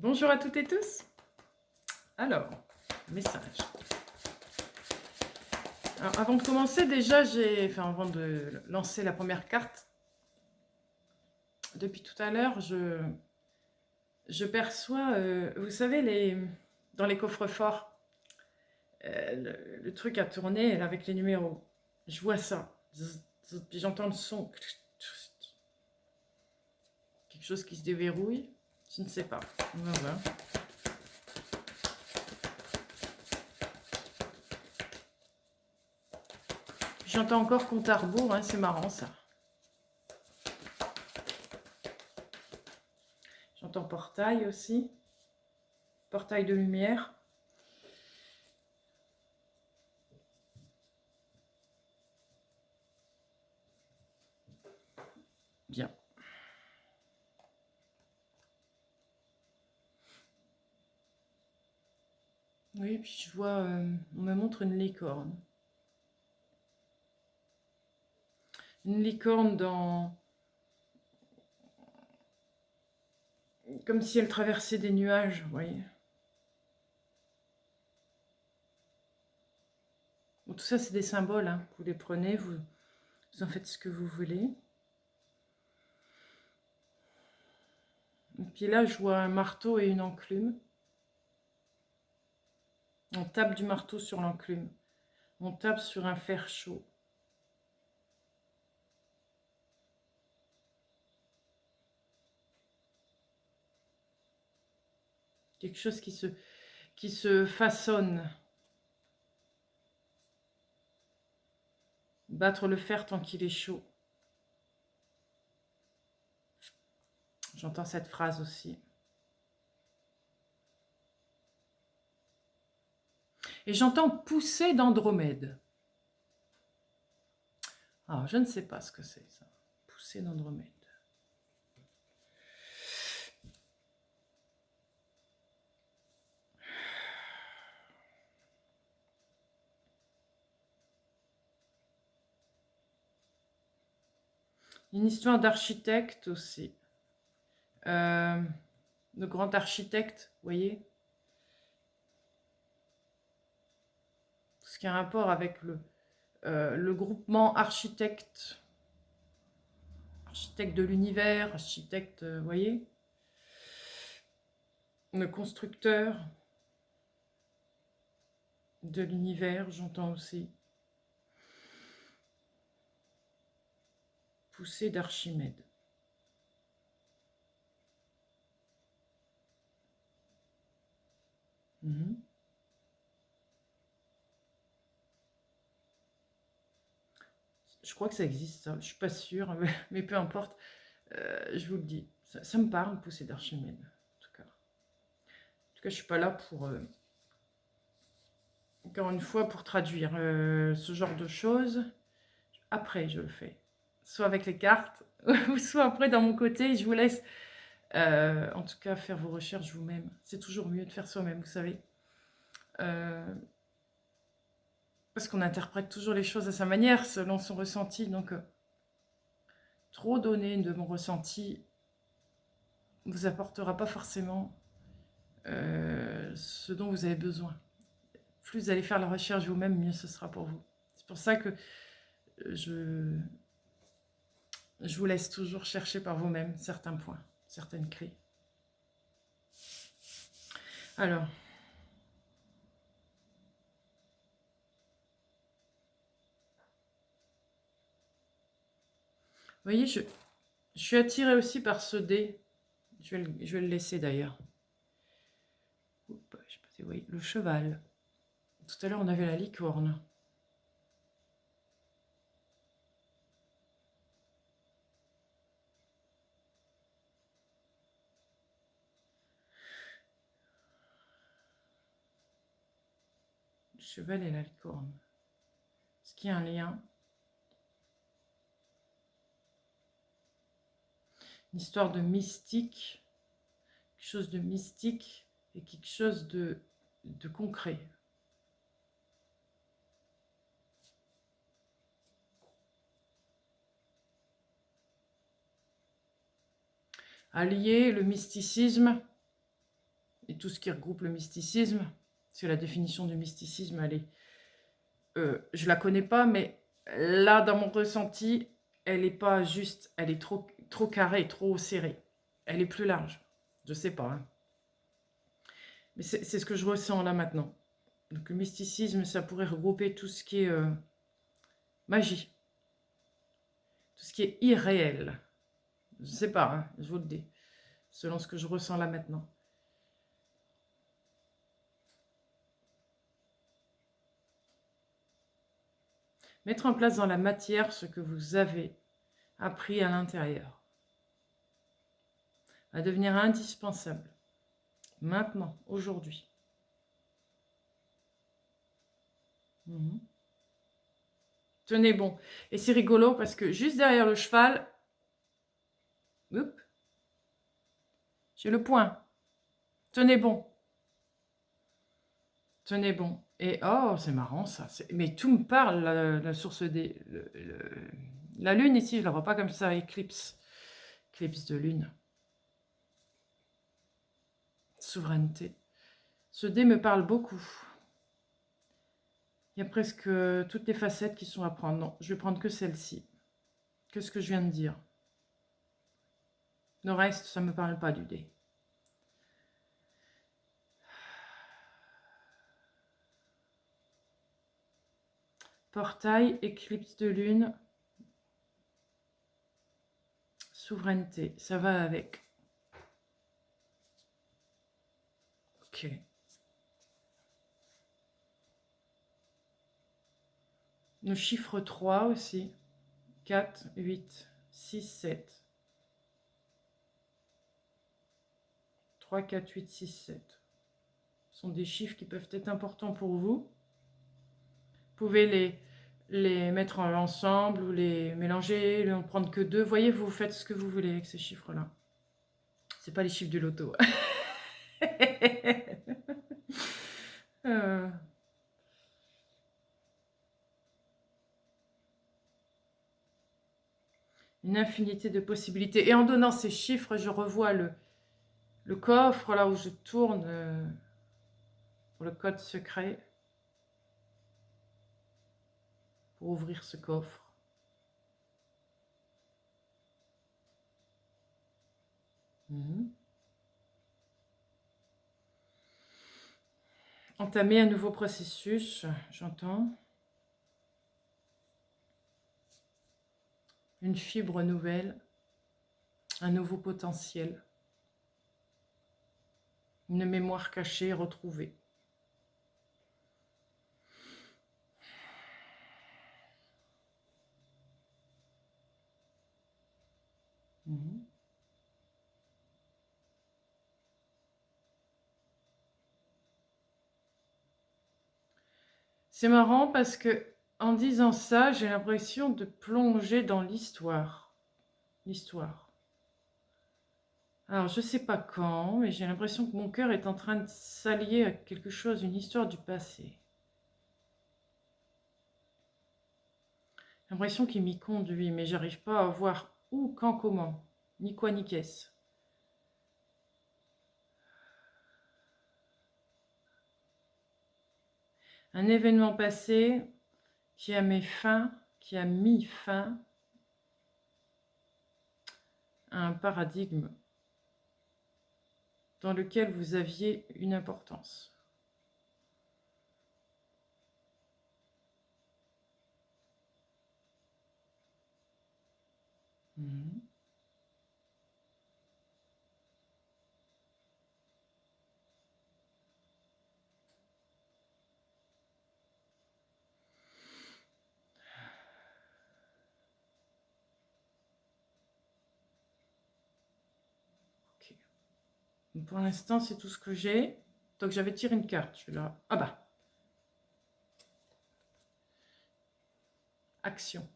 Bonjour à toutes et tous. Alors, message. Alors, avant de commencer, déjà, avant de lancer la première carte, depuis tout à l'heure, je perçois, vous savez, dans les coffres-forts, le truc à tourner là, avec les numéros. Je vois ça. Puis j'entends le son. Quelque chose qui se déverrouille. Je ne sais pas. Voilà. J'entends encore compte à rebours, hein, c'est marrant ça. J'entends portail aussi. Portail de lumière. Bien. Oui, puis je vois, on me montre une licorne. Une licorne comme si elle traversait des nuages, vous voyez. Bon, tout ça, c'est des symboles, hein. Vous les prenez, vous en faites ce que vous voulez. Et puis là, je vois un marteau et une enclume. On tape du marteau sur l'enclume. On tape sur un fer chaud. Quelque chose qui se façonne. Battre le fer tant qu'il est chaud. J'entends cette phrase aussi. Et j'entends pousser d'Andromède. Alors, je ne sais pas ce que c'est ça. Pousser d'Andromède. Une histoire d'architecte aussi. Le grand architecte, vous voyez. Ce qui a un rapport avec le groupement architecte. Architecte de l'univers, architecte, vous voyez. Le constructeur de l'univers, j'entends aussi. Poussée d'Archimède. Je crois que ça existe, ça. Je suis pas sûre, mais peu importe. Je vous le dis. Ça me parle, poussée d'Archimède, en tout cas. En tout cas, je suis pas là pour... encore une fois, pour traduire ce genre de choses. Après, je le fais. Soit avec les cartes, ou soit après, dans mon côté, je vous laisse... en tout cas, faire vos recherches vous-même. C'est toujours mieux de faire soi-même, vous savez. Parce qu'on interprète toujours les choses à sa manière, selon son ressenti. Donc, trop donner de mon ressenti ne vous apportera pas forcément ce dont vous avez besoin. Plus vous allez faire la recherche vous-même, mieux ce sera pour vous. C'est pour ça que je vous laisse toujours chercher par vous-même certains points, certaines clés. Alors, vous voyez, je suis attirée aussi par ce dé. Je vais le laisser d'ailleurs. Je sais pas si vous voyez, le cheval. Tout à l'heure, on avait la licorne. Le cheval et la licorne. Est-ce qu'il y a un lien? Une histoire de mystique. Quelque chose de mystique et quelque chose de concret. Allier le mysticisme et tout ce qui regroupe le mysticisme. Parce que la définition du mysticisme, elle est... je la connais pas, mais là, dans mon ressenti, elle n'est pas juste, elle est trop carrée, trop serrée. Elle est plus large. Je sais pas. Hein. Mais c'est ce que je ressens là maintenant. Donc le mysticisme, ça pourrait regrouper tout ce qui est magie. Tout ce qui est irréel. Je sais pas, hein, je vous le dis. Selon ce que je ressens là maintenant. Mettre en place dans la matière ce que vous avez appris à l'intérieur va devenir indispensable. Maintenant, aujourd'hui. Tenez bon. Et c'est rigolo parce que juste derrière le cheval, j'ai le point. Tenez bon. Tenez bon. Et oh, c'est marrant ça. Mais tout me parle, la source des... La lune ici, je ne la vois pas comme ça, éclipse. Éclipse de lune. Souveraineté. Ce dé me parle beaucoup. Il y a presque toutes les facettes qui sont à prendre. Non, je vais prendre que celle-ci. Que ce que je viens de dire. Le reste, ça ne me parle pas du dé. Portail, éclipse de lune, souveraineté, ça va avec. Ok. Le chiffre 3 aussi. 4, 8, 6, 7. 3, 4, 8, 6, 7. Ce sont des chiffres qui peuvent être importants pour vous. Vous pouvez les mettre ensemble ou les mélanger, ne prendre que 2. Voyez, vous faites ce que vous voulez avec ces chiffres-là. Ce n'est pas les chiffres du loto. Une infinité de possibilités. Et en donnant ces chiffres, je revois le coffre, là où je tourne pour le code secret. Pour ouvrir ce coffre. Entamer un nouveau processus, j'entends. Une fibre nouvelle, un nouveau potentiel. Une mémoire cachée retrouvée. C'est marrant parce que en disant ça, j'ai l'impression de plonger dans l'histoire. L'histoire. Alors, je ne sais pas quand, mais j'ai l'impression que mon cœur est en train de s'allier à quelque chose, une histoire du passé. J'ai l'impression qu'il m'y conduit, mais j'arrive pas à voir où, quand, comment, ni quoi, ni qu'est-ce. Un événement passé qui a mis fin à un paradigme dans lequel vous aviez une importance. Pour l'instant, c'est tout ce que j'ai. Donc, j'avais tiré une carte. Je la... Ah bah. Action.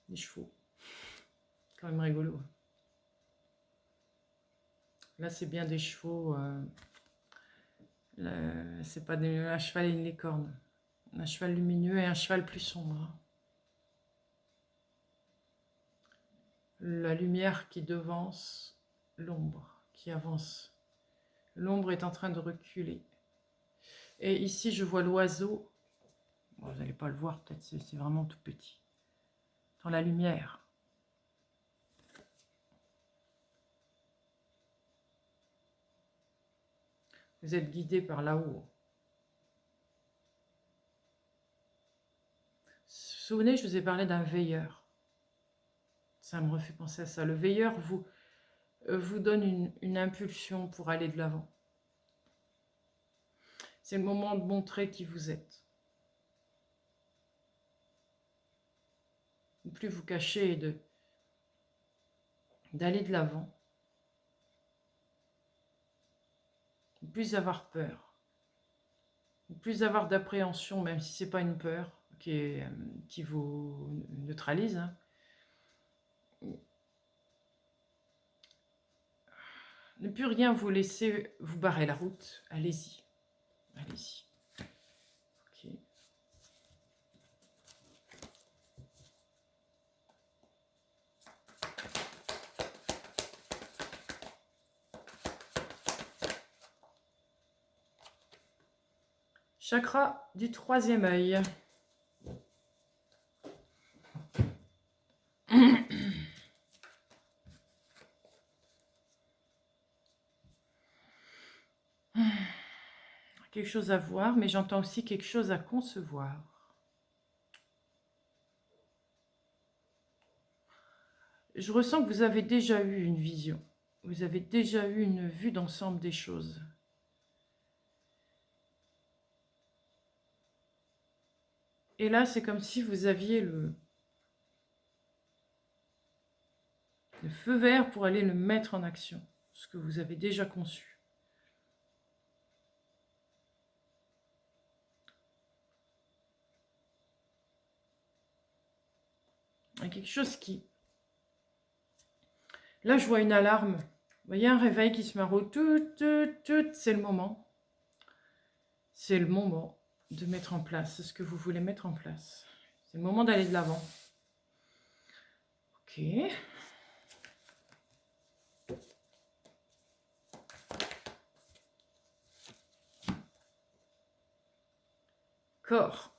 Les chevaux. Quand même rigolo. Là, c'est bien des chevaux. C'est pas un cheval et une licorne. Un cheval lumineux et un cheval plus sombre. La lumière qui devance l'ombre, qui avance L'ombre est en train de reculer. Et ici, je vois l'oiseau. Bon, vous n'allez pas le voir, peut-être, c'est vraiment tout petit. Dans la lumière. Vous êtes guidé par là-haut. Vous vous souvenez, je vous ai parlé d'un veilleur. Ça me refait penser à ça. Le veilleur vous donne une impulsion pour aller de l'avant. C'est le moment de montrer qui vous êtes. Ne plus vous cacher et d'aller de l'avant. Ne plus avoir peur. Ne plus avoir d'appréhension, même si ce n'est pas une peur qui vous neutralise. Hein. Ne plus rien vous laisser vous barrer la route. Allez-y. Allez-y. Ok. Chakra du 3e œil. Quelque chose à voir, mais j'entends aussi quelque chose à concevoir. Je ressens que vous avez déjà eu une vision. Vous avez déjà eu une vue d'ensemble des choses. Et là, c'est comme si vous aviez le feu vert pour aller le mettre en action, ce que vous avez déjà conçu. Il y a quelque chose qui... Là, je vois une alarme. Vous voyez un réveil qui se met en route. C'est le moment. C'est le moment de mettre en place ce que vous voulez mettre en place. C'est le moment d'aller de l'avant. Ok. Corps.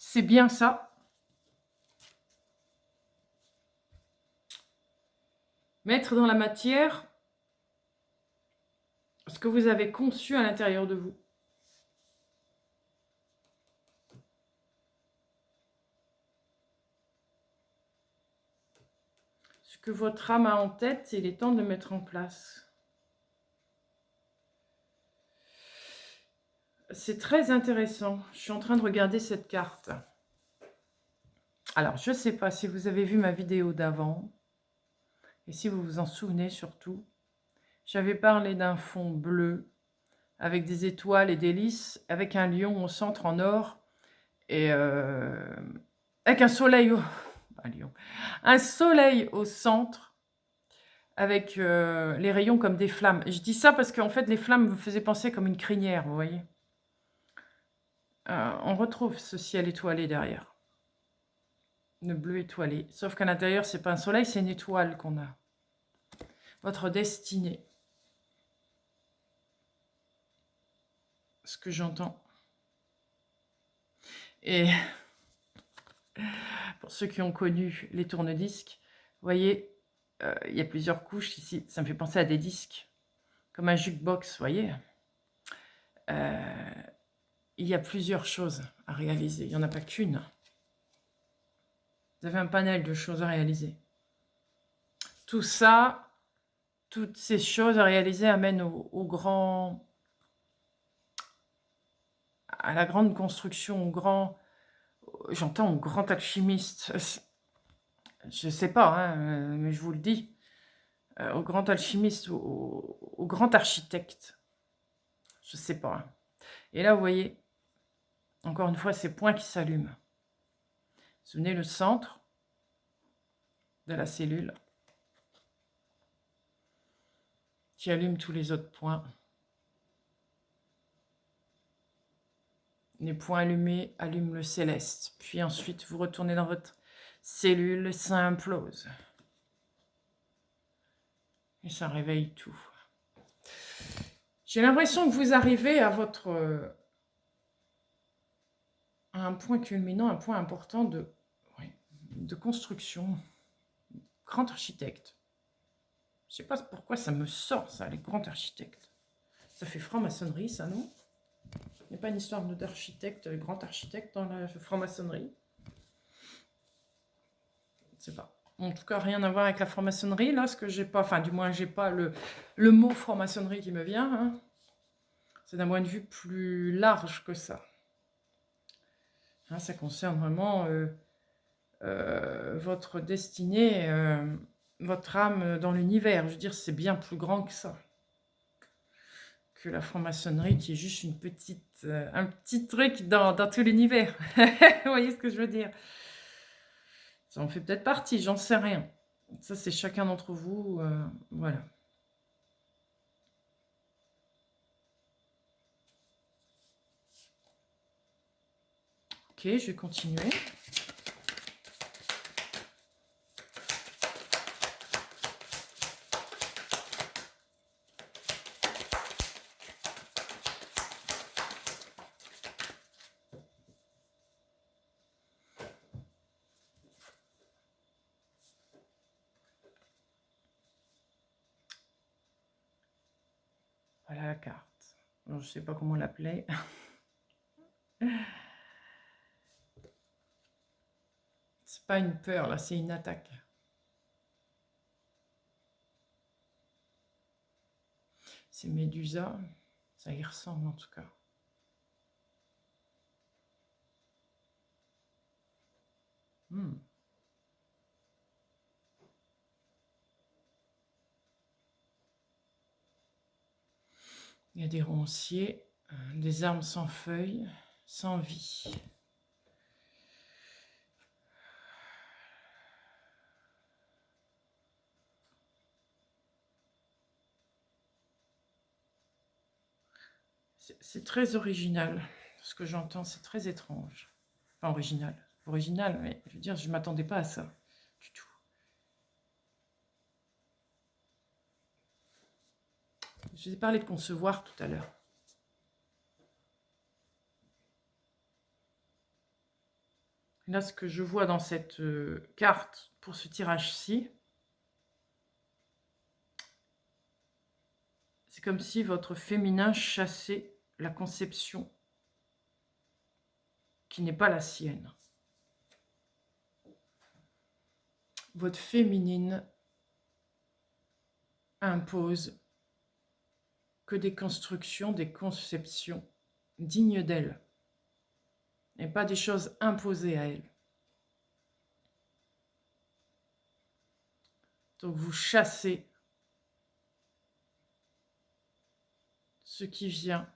C'est bien ça. Mettre dans la matière ce que vous avez conçu à l'intérieur de vous. Ce que votre âme a en tête, il est temps de le mettre en place. C'est très intéressant. Je suis en train de regarder cette carte. Alors, je ne sais pas si vous avez vu ma vidéo d'avant, et si vous vous en souvenez surtout. J'avais parlé d'un fond bleu, avec des étoiles et des lys, avec un lion au centre en or, et avec un soleil un soleil au centre, avec les rayons comme des flammes. Je dis ça parce qu'en fait, les flammes me faisaient penser comme une crinière, vous voyez. On retrouve ce ciel étoilé derrière. Le bleu étoilé. Sauf qu'à l'intérieur, c'est pas un soleil, c'est une étoile qu'on a. Votre destinée. Ce que j'entends. Et pour ceux qui ont connu les tourne-disques, vous voyez, il y a plusieurs couches ici. Ça me fait penser à des disques. Comme un jukebox, vous voyez. Il y a plusieurs choses à réaliser. Il n'y en a pas qu'une. Vous avez un panel de choses à réaliser. Tout ça, toutes ces choses à réaliser amènent à la grande construction, j'entends au grand alchimiste. Je ne sais pas, hein, mais je vous le dis. Au grand alchimiste, au grand architecte. Je ne sais pas. Hein. Et là, vous voyez, encore une fois, ces points qui s'allument. Vous vous souvenez, le centre de la cellule qui allume tous les autres points. Les points allumés allument le céleste. Puis ensuite, vous retournez dans votre cellule, ça implose. Et ça réveille tout. J'ai l'impression que vous arrivez à un point culminant, un point important de construction. Grand architecte. Je ne sais pas pourquoi ça me sort, ça, les grands architectes. Ça fait franc-maçonnerie, ça, non? Il n'y a pas une histoire d'architecte, grand architecte dans la franc-maçonnerie? Je ne sais pas. En tout cas, rien à voir avec la franc-maçonnerie, là, ce que j'ai pas, enfin, du moins, j'ai pas le mot franc-maçonnerie qui me vient, hein. C'est d'un point de vue plus large que ça. Hein, ça concerne vraiment votre destinée, votre âme dans l'univers. Je veux dire, c'est bien plus grand que ça. Que la franc-maçonnerie qui est juste un petit truc dans tout l'univers. Vous voyez ce que je veux dire? Ça en fait peut-être partie, j'en sais rien. Ça, c'est chacun d'entre vous. Voilà. Ok, je vais continuer. Voilà la carte. Alors, je ne sais pas comment l'appeler. C'est pas une peur, là, c'est une attaque. C'est Médusa. Ça y ressemble, en tout cas. Il y a des ronciers, des arbres sans feuilles, sans vie. C'est très original. Ce que j'entends, c'est très étrange. Enfin, original. Original, mais je veux dire, je ne m'attendais pas à ça du tout. Je vous ai parlé de concevoir tout à l'heure. Là, ce que je vois dans cette carte pour ce tirage-ci, c'est comme si votre féminin chassait la conception qui n'est pas la sienne. Votre féminine impose que des constructions, des conceptions dignes d'elle, et pas des choses imposées à elle. Donc vous chassez ce qui vient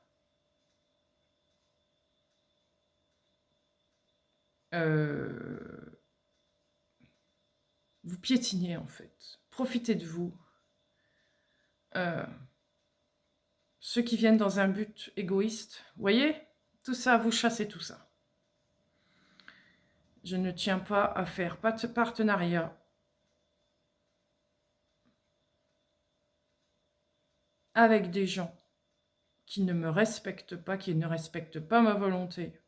vous piétinez en fait. Profitez de vous. Ceux qui viennent dans un but égoïste, vous voyez, tout ça, vous chassez tout ça. Je ne tiens pas à faire pas de partenariat avec des gens qui ne me respectent pas, qui ne respectent pas ma volonté,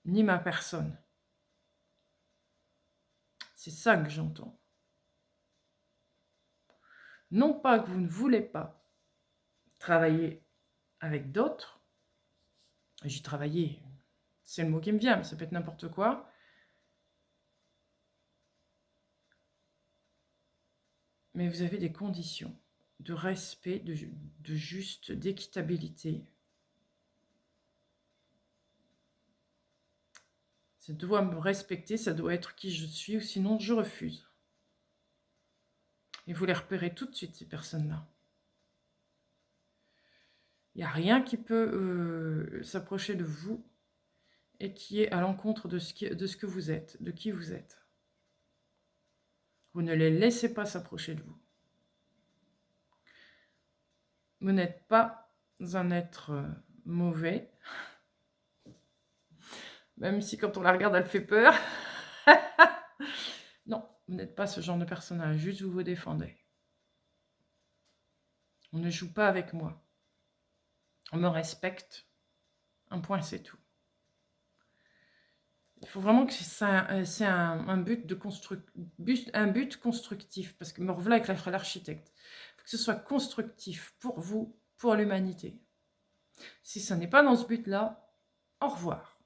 ni ma personne. C'est ça que j'entends. Non pas que vous ne voulez pas travailler avec d'autres. J'y travaillais, c'est le mot qui me vient, mais ça peut être n'importe quoi. Mais vous avez des conditions de respect, de juste, d'équitabilité. Ça doit me respecter, ça doit être qui je suis, ou sinon je refuse. Et vous les repérez tout de suite, ces personnes-là. Il n'y a rien qui peut s'approcher de vous et qui est à l'encontre de ce que vous êtes, de qui vous êtes. Vous ne les laissez pas s'approcher de vous. Vous n'êtes pas un être mauvais, même si quand on la regarde, elle fait peur. Non, vous n'êtes pas ce genre de personnage, juste vous vous défendez. On ne joue pas avec moi. On me respecte. Un point, c'est tout. Il faut vraiment que c'est un but constructif, parce que me revoilà avec l'architecte. Il faut que ce soit constructif pour vous, pour l'humanité. Si ça n'est pas dans ce but-là, au revoir.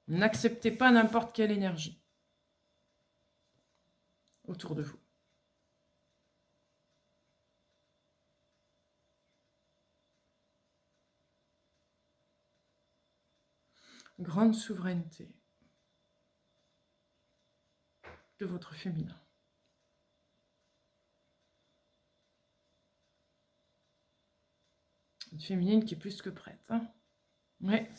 N'acceptez pas n'importe quelle énergie autour de vous. Grande souveraineté de votre féminin. Une féminine qui est plus que prête. Hein, ouais.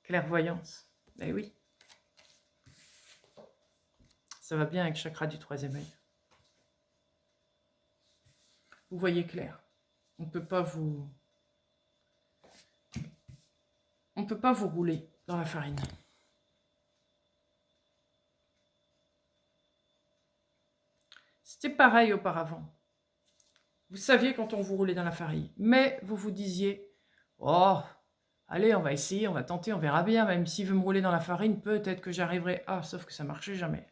Clairvoyance. Eh oui. Ça va bien avec chakra du troisième œil. Vous voyez clair. On ne peut pas vous rouler dans la farine. C'était pareil auparavant. Vous saviez quand on vous roulait dans la farine, mais vous vous disiez « Oh, allez, on va essayer, on va tenter, on verra bien, même s'il veut me rouler dans la farine, peut-être que j'arriverai. » Ah, sauf que ça marchait jamais.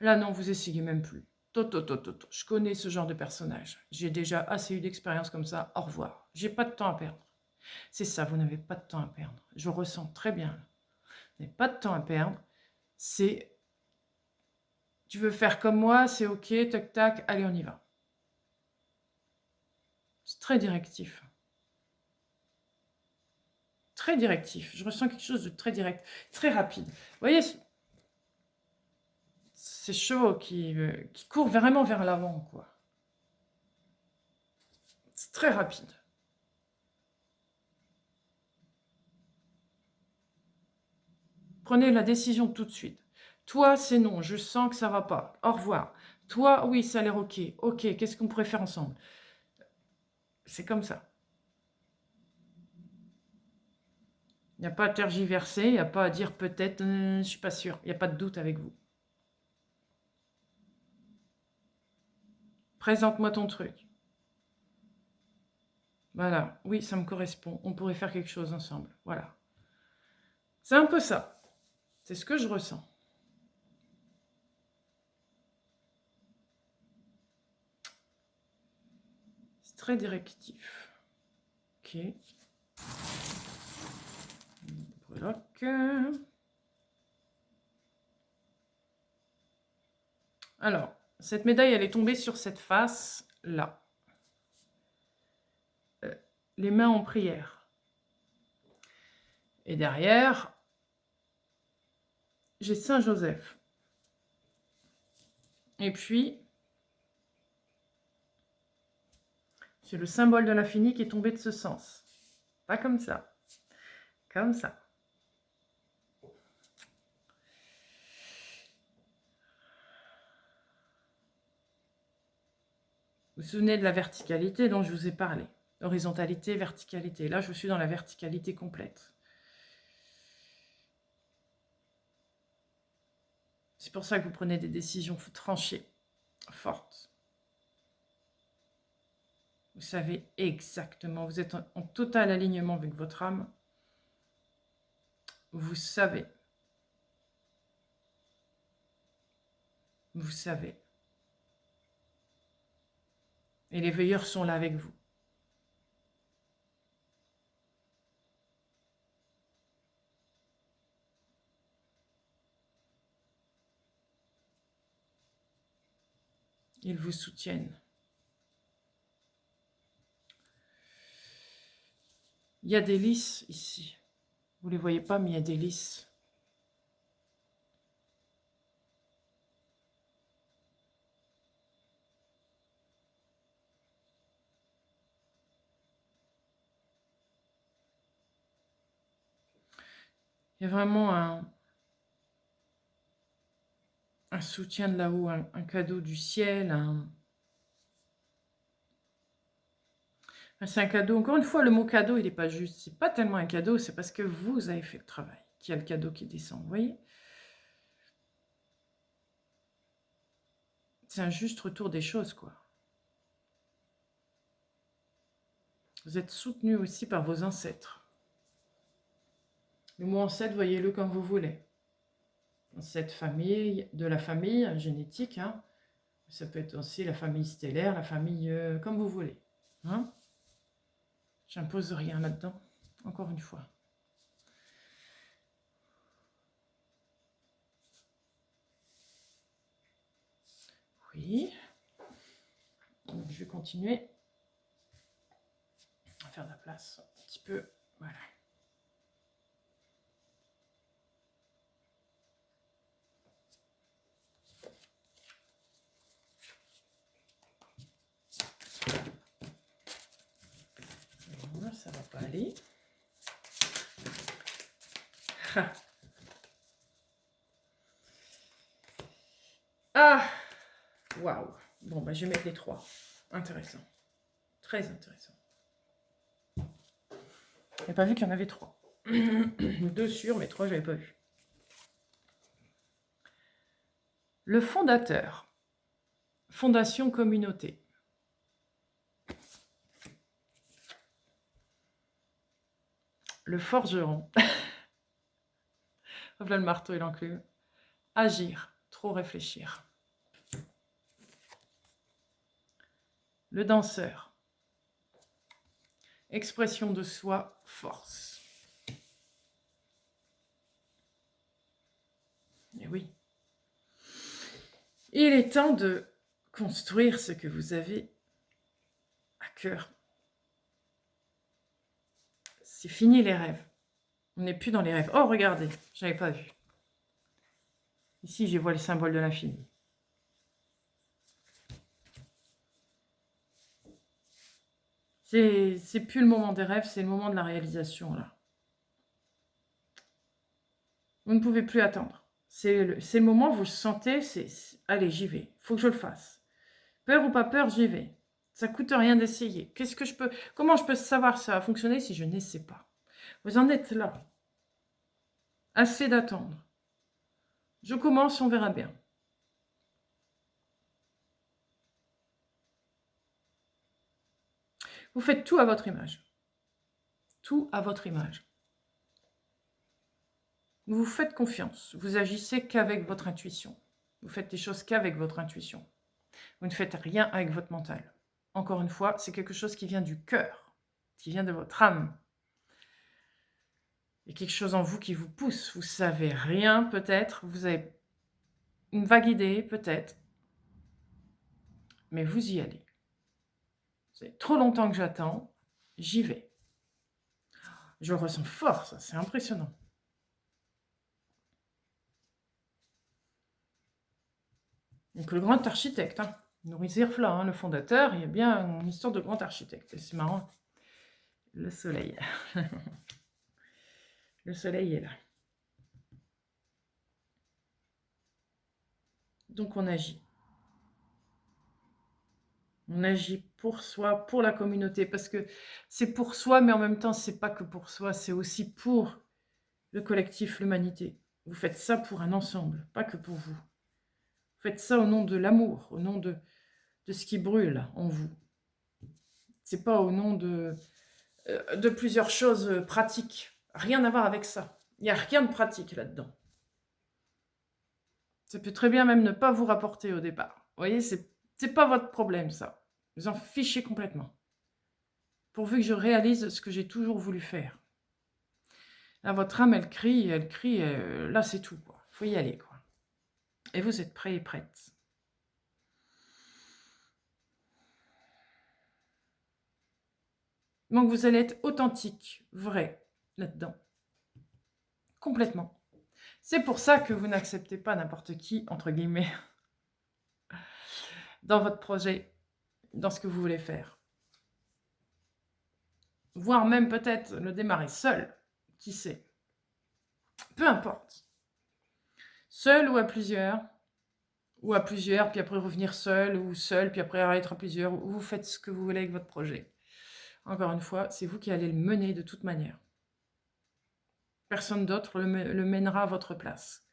Là, non, vous essayez même plus. Je connais ce genre de personnage. J'ai déjà assez eu d'expérience comme ça. Au revoir. J'ai pas de temps à perdre. C'est ça, vous n'avez pas de temps à perdre. Je ressens très bien. Vous n'avez pas de temps à perdre. C'est, tu veux faire comme moi, c'est ok, tac, tac, allez, on y va. C'est très directif. Très directif. Je ressens quelque chose de très direct, très rapide. Vous voyez, ces chevaux qui courent vraiment vers l'avant, quoi. C'est très rapide. Prenez la décision tout de suite. Toi, c'est non, je sens que ça va pas. Au revoir. Toi, oui, ça a l'air ok. Ok, qu'est-ce qu'on pourrait faire ensemble? C'est comme ça. Il n'y a pas à tergiverser, il n'y a pas à dire peut-être, je ne suis pas sûre. Il n'y a pas de doute avec vous. Présente-moi ton truc. Voilà, oui, ça me correspond. On pourrait faire quelque chose ensemble. Voilà. C'est un peu ça. C'est ce que je ressens. C'est très directif. Ok. Bloc. Alors, cette médaille, elle est tombée sur cette face-là. Les mains en prière. Et derrière, j'ai Saint Joseph. Et puis, c'est le symbole de l'infini qui est tombé de ce sens. Pas comme ça. Comme ça. Vous vous souvenez de la verticalité dont je vous ai parlé. Horizontalité, verticalité. Là, je suis dans la verticalité complète. C'est pour ça que vous prenez des décisions tranchées, fortes. Vous savez exactement, vous êtes en total alignement avec votre âme. Vous savez. Vous savez. Et les veilleurs sont là avec vous. Ils vous soutiennent. Il y a des lys ici. Vous ne les voyez pas, mais il y a des lys. Il y a vraiment un soutien de là-haut, un cadeau du ciel, C'est un cadeau. Encore une fois, le mot cadeau, il n'est pas juste. C'est pas tellement un cadeau, c'est parce que vous avez fait le travail qu'il y a le cadeau qui descend. Vous voyez? C'est un juste retour des choses, quoi. Vous êtes soutenu aussi par vos ancêtres. Le mot ancêtre, voyez-le comme vous voulez. Cette famille, de la famille génétique, hein. Ça peut être aussi la famille stellaire, la famille comme vous voulez. Hein? J'impose rien là-dedans, encore une fois. Oui. Donc, je vais continuer à faire de la place un petit peu. Voilà. Voilà, ça va pas aller. Ah, waouh. Bon, bah, je vais mettre les 3. Intéressant. Très intéressant. Je n'avais pas vu qu'il y en avait 3. 2 sûrs, mais 3, je n'avais pas vu. Le fondateur. Fondation communauté. Le forgeron. Voilà le marteau et l'enclume. Agir. Trop réfléchir. Le danseur. Expression de soi, force. Et oui. Il est temps de construire ce que vous avez à cœur. C'est fini les rêves. On n'est plus dans les rêves. Oh, regardez, je n'avais pas vu. Ici, je vois le symbole de l'infini. C'est plus le moment des rêves, c'est le moment de la réalisation, là. Vous ne pouvez plus attendre. C'est le moment où vous sentez, allez, j'y vais. Il faut que je le fasse. Peur ou pas peur, j'y vais. Ça ne coûte rien d'essayer. Comment je peux savoir si ça va fonctionner si je n'essaie pas? Vous en êtes là. Assez d'attendre. Je commence, on verra bien. Vous faites tout à votre image. Tout à votre image. Vous vous faites confiance. Vous agissez qu'avec votre intuition. Vous faites des choses qu'avec votre intuition. Vous ne faites rien avec votre mental. Encore une fois, c'est quelque chose qui vient du cœur, qui vient de votre âme. Il y a quelque chose en vous qui vous pousse. Vous savez rien peut-être. Vous avez une vague idée peut-être. Mais vous y allez. C'est trop longtemps que j'attends. J'y vais. Je le ressens fort, ça. C'est impressionnant. Donc le grand architecte, hein. Maurice Zirfla, hein, le fondateur, il y a bien une histoire de grand architecte. C'est marrant. Le soleil. Le soleil est là. Donc on agit. On agit pour soi, pour la communauté, parce que c'est pour soi, mais en même temps, c'est pas que pour soi, c'est aussi pour le collectif, l'humanité. Vous faites ça pour un ensemble, pas que pour vous. Vous faites ça au nom de l'amour, au nom de ce qui brûle en vous. C'est pas au nom de plusieurs choses pratiques. Rien à voir avec ça. Il n'y a rien de pratique là-dedans. Ça peut très bien même ne pas vous rapporter au départ. Vous voyez, c'est pas votre problème, ça. Vous en fichez complètement. Pourvu que je réalise ce que j'ai toujours voulu faire. Là, votre âme, elle crie, là, c'est tout, quoi. Il faut y aller, quoi. Et vous êtes prêts et prêtes. Donc, vous allez être authentique, vrai, là-dedans. Complètement. C'est pour ça que vous n'acceptez pas n'importe qui, entre guillemets, dans votre projet, dans ce que vous voulez faire. Voire même peut-être le démarrer seul, qui sait. Peu importe. Seul ou à plusieurs, puis après revenir seul, ou seul, puis après être à plusieurs, ou vous faites ce que vous voulez avec votre projet. Encore une fois, c'est vous qui allez le mener de toute manière. Personne d'autre le mènera à votre place.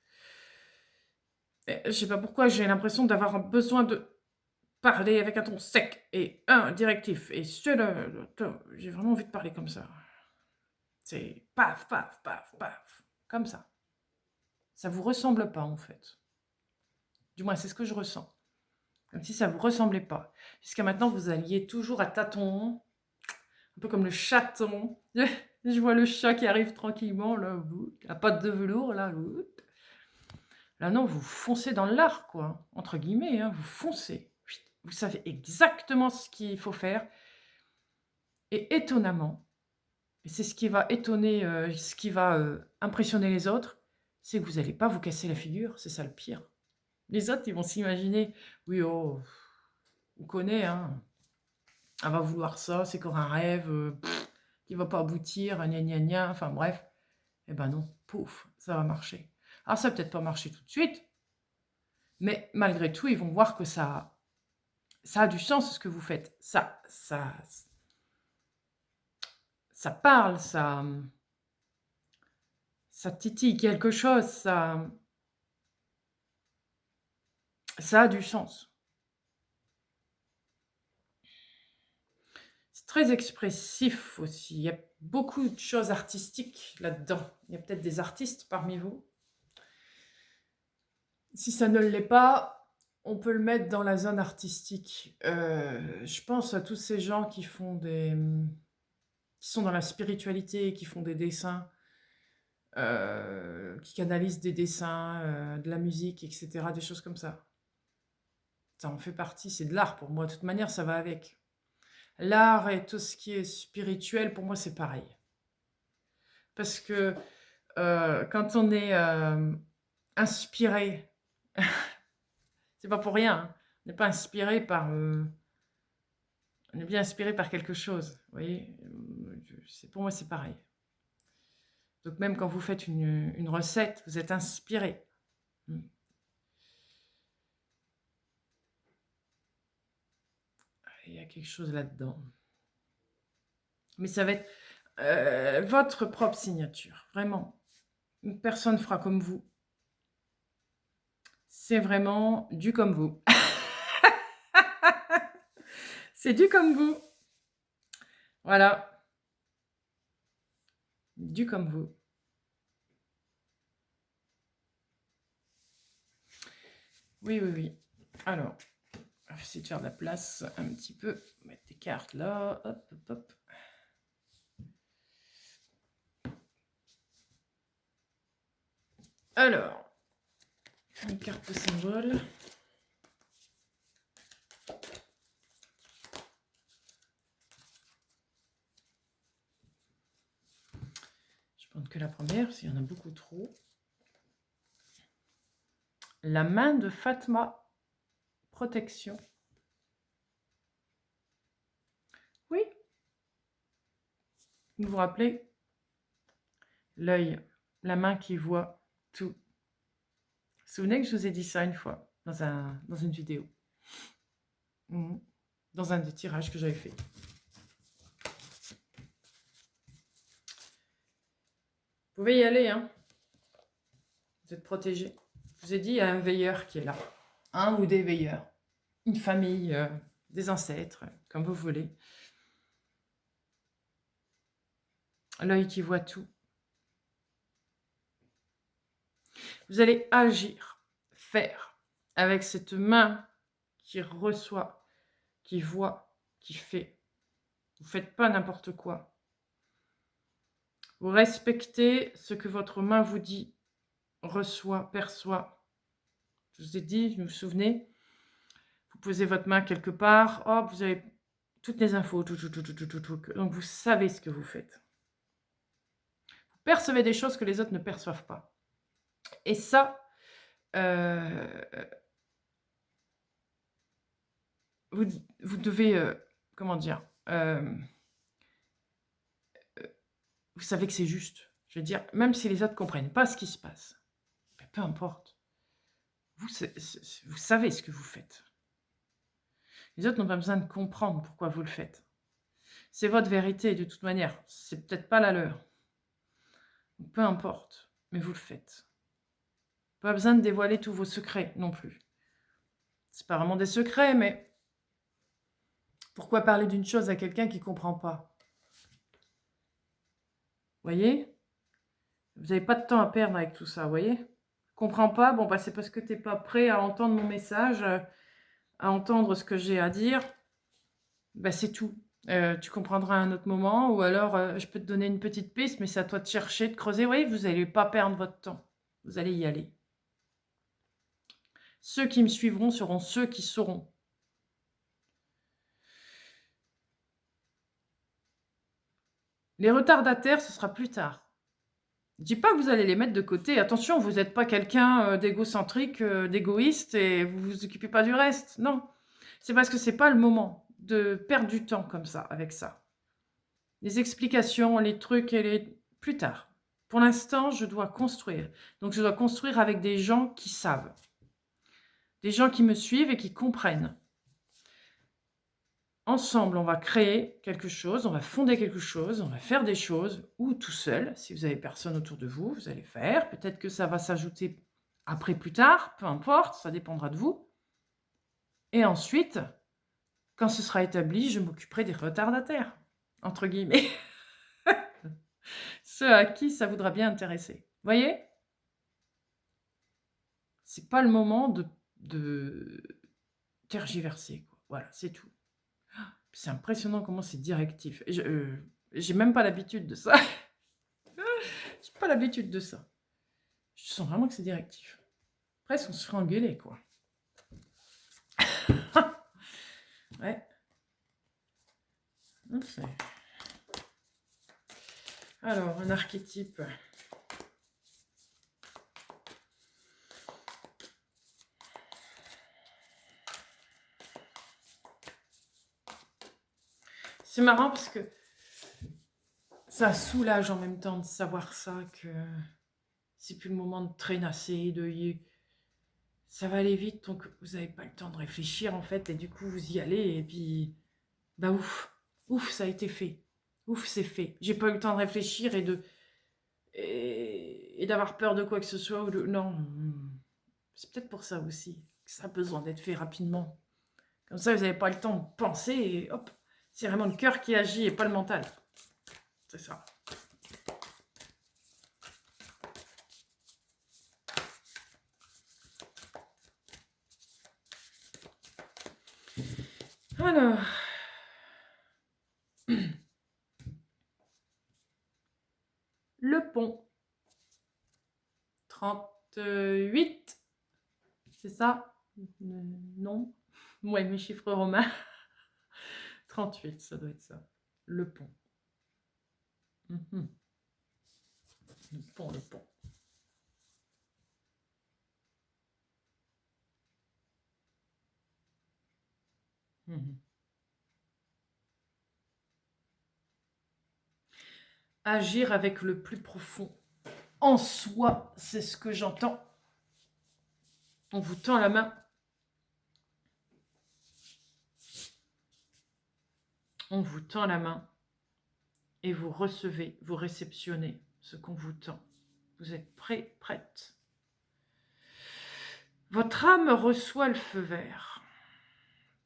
Je ne sais pas pourquoi, j'ai l'impression d'avoir un besoin de parler avec un ton sec et directif. Et j'ai vraiment envie de parler comme ça. C'est paf, paf, paf, paf. Comme ça. Ça ne vous ressemble pas, en fait. Du moins, c'est ce que je ressens. Comme si ça ne vous ressemblait pas. Jusqu'à maintenant, vous alliez toujours à tâtons. Un peu comme le chaton. Je vois le chat qui arrive tranquillement, là, la patte de velours, là. Là, non, vous foncez dans l'art, quoi. Entre guillemets, hein, vous foncez. Vous savez exactement ce qu'il faut faire. Et étonnamment, et c'est ce qui va étonner, ce qui va impressionner les autres, c'est que vous n'allez pas vous casser la figure. C'est ça le pire. Les autres, ils vont s'imaginer, oui, oh, on connaît, hein. Elle va vouloir ça, c'est encore un rêve qui va pas aboutir, gna gna gna, enfin bref. Eh ben non, pouf, ça va marcher. Alors ça va peut-être pas marcher tout de suite, mais malgré tout, ils vont voir que ça a du sens ce que vous faites. Ça parle, ça titille quelque chose, ça a du sens. C'est très expressif aussi. Il y a beaucoup de choses artistiques là-dedans. Il y a peut-être des artistes parmi vous. Si ça ne l'est pas, on peut le mettre dans la zone artistique. Je pense à tous ces gens qui sont dans la spiritualité, qui font des dessins, qui canalisent des dessins, de la musique, etc., des choses comme ça. Ça en fait partie, c'est de l'art pour moi. De toute manière, ça va avec. L'art et tout ce qui est spirituel, pour moi, c'est pareil. Parce que quand on est inspiré, c'est pas pour rien, hein. On n'est pas inspiré par... on est bien inspiré par quelque chose. Vous voyez, pour moi, c'est pareil. Donc même quand vous faites une recette, vous êtes inspiré. Il y a quelque chose là-dedans. Mais ça va être votre propre signature, vraiment. Personne ne fera comme vous. C'est vraiment du comme vous. C'est du comme vous. Voilà. Du comme vous. Oui, oui, oui. Alors, on va essayer de faire de la place un petit peu. Mettre des cartes là. Hop, hop, hop. Alors, une carte de symbole. Je vais prendre que la première, s'il y en a beaucoup trop. La main de Fatma. Protection. Oui. Vous vous rappelez? L'œil, la main qui voit tout. Vous vous souvenez que je vous ai dit ça une fois, dans une vidéo. Dans un des tirages que j'avais fait. Vous pouvez y aller, hein. Vous êtes protégés. Je vous ai dit, il y a un veilleur qui est là. Un ou des veilleurs. Une famille, des ancêtres, comme vous voulez. L'œil qui voit tout. Vous allez agir, faire, avec cette main qui reçoit, qui voit, qui fait. Vous ne faites pas n'importe quoi. Vous respectez ce que votre main vous dit, reçoit, perçoit. Je vous ai dit, vous vous souvenez, vous posez votre main quelque part, hop, vous avez toutes les infos, tout. Donc vous savez ce que vous faites. Vous percevez des choses que les autres ne perçoivent pas. Et ça, vous devez, comment dire, vous savez que c'est juste. Je veux dire, même si les autres ne comprennent pas ce qui se passe, ben, peu importe. Vous savez ce que vous faites. Les autres n'ont pas besoin de comprendre pourquoi vous le faites. C'est votre vérité de toute manière. C'est peut-être pas la leur. Peu importe, mais vous le faites. Pas besoin de dévoiler tous vos secrets non plus. C'est pas vraiment des secrets, mais pourquoi parler d'une chose à quelqu'un qui ne comprend pas? Voyez? Vous n'avez pas de temps à perdre avec tout ça, voyez? Comprends pas, bon, bah, c'est parce que tu n'es pas prêt à entendre mon message, à entendre ce que j'ai à dire. Bah, c'est tout. Tu comprendras à un autre moment, ou alors je peux te donner une petite piste, mais c'est à toi de chercher, de creuser. Oui, vous n'allez pas perdre votre temps. Vous allez y aller. Ceux qui me suivront seront ceux qui sauront. Les retardataires, ce sera plus tard. Je dis pas que vous allez les mettre de côté. Attention, vous n'êtes pas quelqu'un d'égocentrique, d'égoïste, et vous vous occupez pas du reste. Non. C'est parce que c'est pas le moment de perdre du temps comme ça, avec ça. Les explications, les trucs, plus tard. Pour l'instant, je dois construire. Donc, je dois construire avec des gens qui savent. Des gens qui me suivent et qui comprennent. Ensemble, on va créer quelque chose, on va fonder quelque chose, on va faire des choses, ou tout seul, si vous n'avez personne autour de vous, vous allez faire. Peut-être que ça va s'ajouter après, plus tard, peu importe, ça dépendra de vous. Et ensuite, quand ce sera établi, je m'occuperai des retardataires, entre guillemets. Ceux à qui ça voudra bien intéresser. Voyez? C'est pas le moment de tergiverser, quoi. Voilà, c'est tout. C'est impressionnant comment c'est directif. J'ai même pas l'habitude de ça. J'ai pas l'habitude de ça. Je sens vraiment que c'est directif. Presque on se ferait engueuler, quoi. Ouais. Alors, un archétype. C'est marrant parce que ça soulage en même temps de savoir ça, que c'est plus le moment de traînasser, ça va aller vite, donc vous n'avez pas le temps de réfléchir en fait, et du coup vous y allez, et puis bah ouf, ça a été fait, ouf, c'est fait. J'ai pas eu le temps de réfléchir et d'avoir peur de quoi que ce soit, ou non, c'est peut-être pour ça aussi que ça a besoin d'être fait rapidement. Comme ça, vous n'avez pas le temps de penser, et hop, c'est vraiment le cœur qui agit et pas le mental. C'est ça. Alors, le pont. 38, c'est ça? Non? Ouais, mes chiffres romains. 38, ça doit être ça. Le pont. Le pont, le pont. Agir avec le plus profond en soi, c'est ce que j'entends. On vous tend la main. On vous tend la main et vous recevez, vous réceptionnez ce qu'on vous tend. Vous êtes prêt, prête. Votre âme reçoit le feu vert.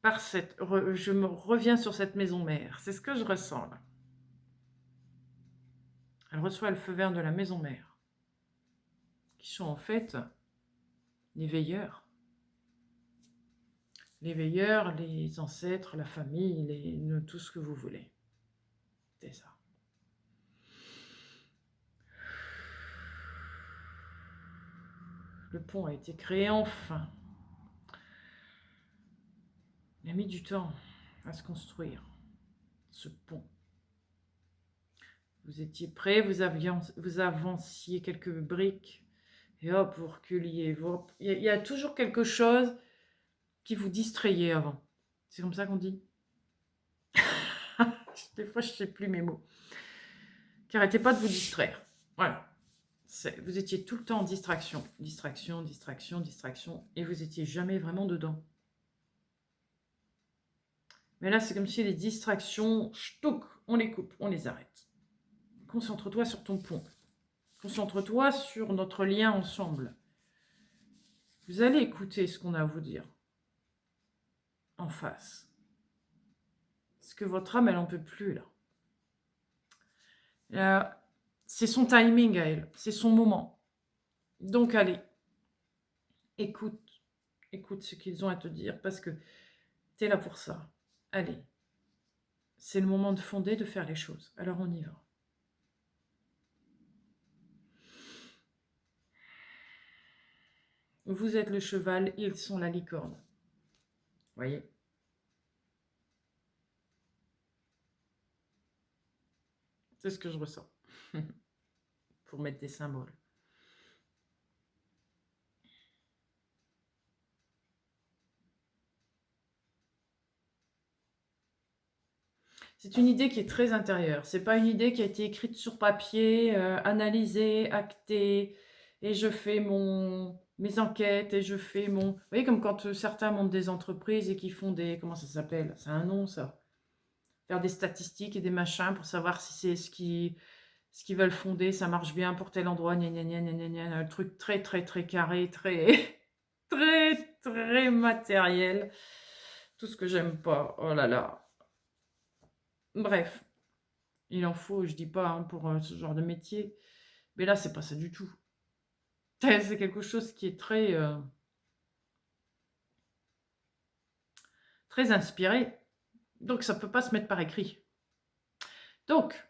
Je me reviens sur cette maison mère. C'est ce que je ressens là. Elle reçoit le feu vert de la maison mère, qui sont en fait les veilleurs. Les veilleurs, les ancêtres, la famille, tout ce que vous voulez. C'est ça. Le pont a été créé enfin. Il a mis du temps à se construire, ce pont. Vous étiez prêts, vous avanciez quelques briques, et hop, vous reculiez. Il y a toujours quelque chose qui vous distrayait avant. C'est comme ça qu'on dit. Des fois, je ne sais plus mes mots. Qui arrêtez pas de vous distraire. Voilà. Vous étiez tout le temps en distraction. Distraction, distraction, distraction. Et vous étiez jamais vraiment dedans. Mais là, c'est comme si les distractions, on les coupe, on les arrête. Concentre-toi sur ton pont. Concentre-toi sur notre lien ensemble. Vous allez écouter ce qu'on a à vous dire en face. Parce que votre âme, elle n'en peut plus, là. C'est son timing à elle, c'est son moment. Donc, allez, écoute ce qu'ils ont à te dire, parce que tu es là pour ça. Allez, c'est le moment de fonder, de faire les choses. Alors, on y va. Vous êtes le cheval, ils sont la licorne. Voyez ? C'est ce que je ressens. Pour mettre des symboles. C'est une idée qui est très intérieure. C'est pas une idée qui a été écrite sur papier, analysée, actée, et je fais mes enquêtes, et je fais mon... Vous voyez, comme quand certains montent des entreprises et qui font des... Comment ça s'appelle? C'est un nom, ça. Faire des statistiques et des machins pour savoir si c'est ce qu'ils veulent fonder, ça marche bien pour tel endroit, gna gna gna gna gna gna. Un truc très, très, très carré, très, très, très matériel. Tout ce que j'aime pas. Oh là là. Bref, il en faut, je dis pas, hein, pour ce genre de métier. Mais là, c'est pas ça du tout. C'est quelque chose qui est très, très inspiré. Donc, ça peut pas se mettre par écrit. Donc,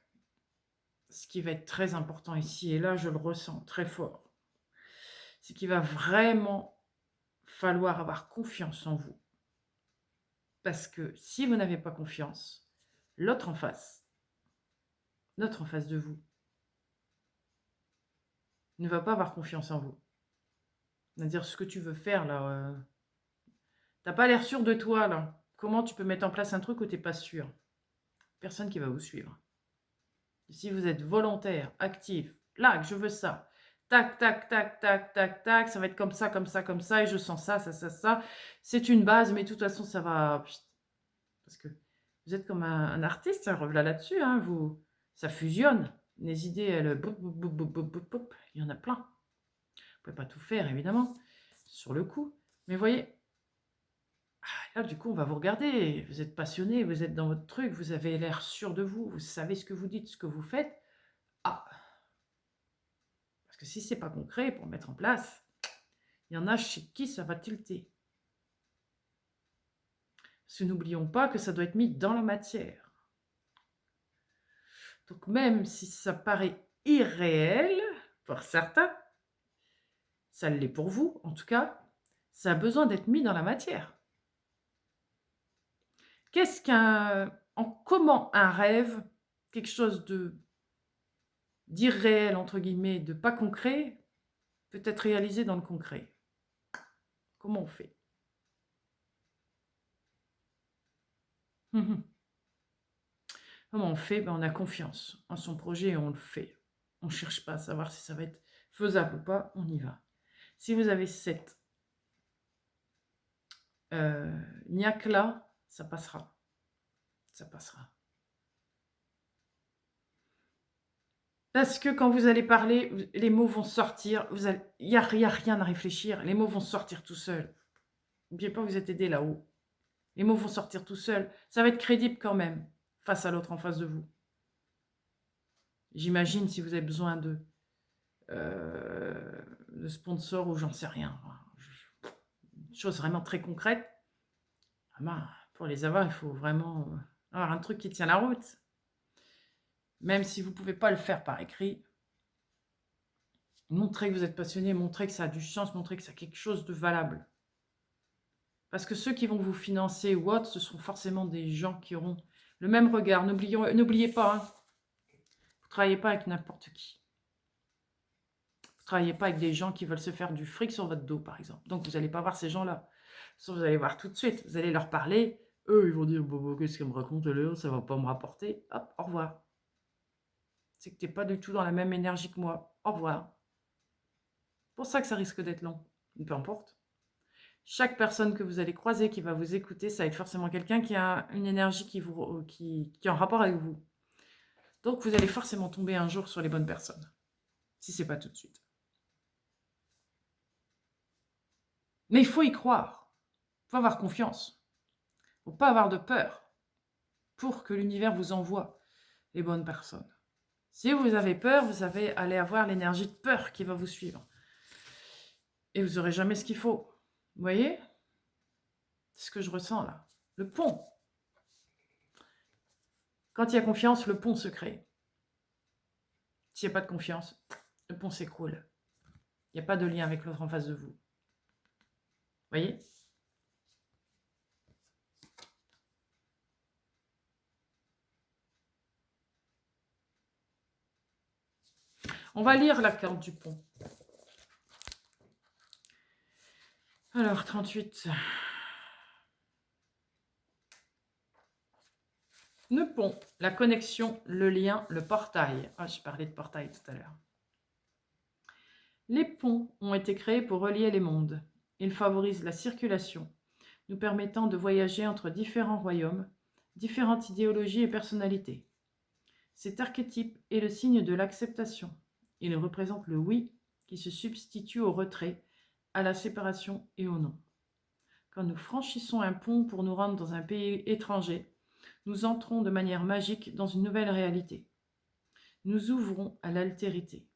ce qui va être très important ici, et là, je le ressens très fort, c'est qu'il va vraiment falloir avoir confiance en vous. Parce que si vous n'avez pas confiance, l'autre en face de vous, ne va pas avoir confiance en vous. C'est-à-dire, ce que tu veux faire, là, t'as pas l'air sûr de toi, là. Comment tu peux mettre en place un truc où t'es pas sûr? Personne qui va vous suivre. Si vous êtes volontaire, actif, là, que je veux ça, tac, tac, tac, tac, tac, tac, ça va être comme ça, comme ça, comme ça, et je sens ça, ça, ça, ça. C'est une base, mais de toute façon, ça va... Parce que vous êtes comme un artiste, hein, revenez là-dessus, hein, ça fusionne. Les idées, elles... il y en a plein. Vous pouvez pas tout faire, évidemment, sur le coup. Mais voyez, là, du coup, on va vous regarder. Vous êtes passionné, vous êtes dans votre truc, vous avez l'air sûr de vous, vous savez ce que vous dites, ce que vous faites. Ah, parce que si c'est pas concret pour mettre en place, il y en a chez qui ça va tilter. Parce que n'oublions pas que ça doit être mis dans la matière. Donc même si ça paraît irréel pour certains, ça l'est pour vous en tout cas, ça a besoin d'être mis dans la matière. Comment un rêve, quelque chose d'irréel entre guillemets, de pas concret, peut être réalisé dans le concret? Comment on fait? Comment on fait? On a confiance en son projet et on le fait. On ne cherche pas à savoir si ça va être faisable ou pas, on y va. Si vous avez cette niaque-là, ça passera. Ça passera. Parce que quand vous allez parler, les mots vont sortir. Il n'y a rien à réfléchir. Les mots vont sortir tout seuls. N'oubliez pas, vous êtes aidé là-haut. Les mots vont sortir tout seuls. Ça va être crédible quand même, face à l'autre en face de vous. J'imagine si vous avez besoin de sponsors ou j'en sais rien. Une chose vraiment très concrète. Pour les avoir, il faut vraiment avoir un truc qui tient la route. Même si vous ne pouvez pas le faire par écrit, montrez que vous êtes passionné, montrez que ça a du sens, montrez que ça a quelque chose de valable. Parce que ceux qui vont vous financer ou autres, ce sont forcément des gens qui auront le même regard. N'oubliez pas, hein, vous ne travaillez pas avec n'importe qui. Vous ne travaillez pas avec des gens qui veulent se faire du fric sur votre dos, par exemple. Donc, vous n'allez pas voir ces gens-là. Vous allez voir tout de suite. Vous allez leur parler. Eux, ils vont dire, qu'est-ce qu'elle me raconte, Léon, ça ne va pas me rapporter. Hop, au revoir. C'est que tu n'es pas du tout dans la même énergie que moi. Au revoir. C'est pour ça que ça risque d'être long. Peu importe. Chaque personne que vous allez croiser, qui va vous écouter, ça va être forcément quelqu'un qui a une énergie qui est en rapport avec vous. Donc, vous allez forcément tomber un jour sur les bonnes personnes, si ce n'est pas tout de suite. Mais il faut y croire, il faut avoir confiance, il ne faut pas avoir de peur pour que l'univers vous envoie les bonnes personnes. Si vous avez peur, vous allez avoir l'énergie de peur qui va vous suivre. Et vous n'aurez jamais ce qu'il faut. Vous voyez? C'est ce que je ressens là. Le pont. Quand il y a confiance, le pont se crée. S'il n'y a pas de confiance, le pont s'écroule. Il n'y a pas de lien avec l'autre en face de vous. Vous voyez? On va lire la carte du pont. Alors, 38. Le pont, la connexion, le lien, le portail. Ah, je parlais de portail tout à l'heure. Les ponts ont été créés pour relier les mondes. Ils favorisent la circulation, nous permettant de voyager entre différents royaumes, différentes idéologies et personnalités. Cet archétype est le signe de l'acceptation. Il représente le oui qui se substitue au retrait, à la séparation et au non. Quand nous franchissons un pont pour nous rendre dans un pays étranger, nous entrons de manière magique dans une nouvelle réalité. Nous ouvrons à l'altérité.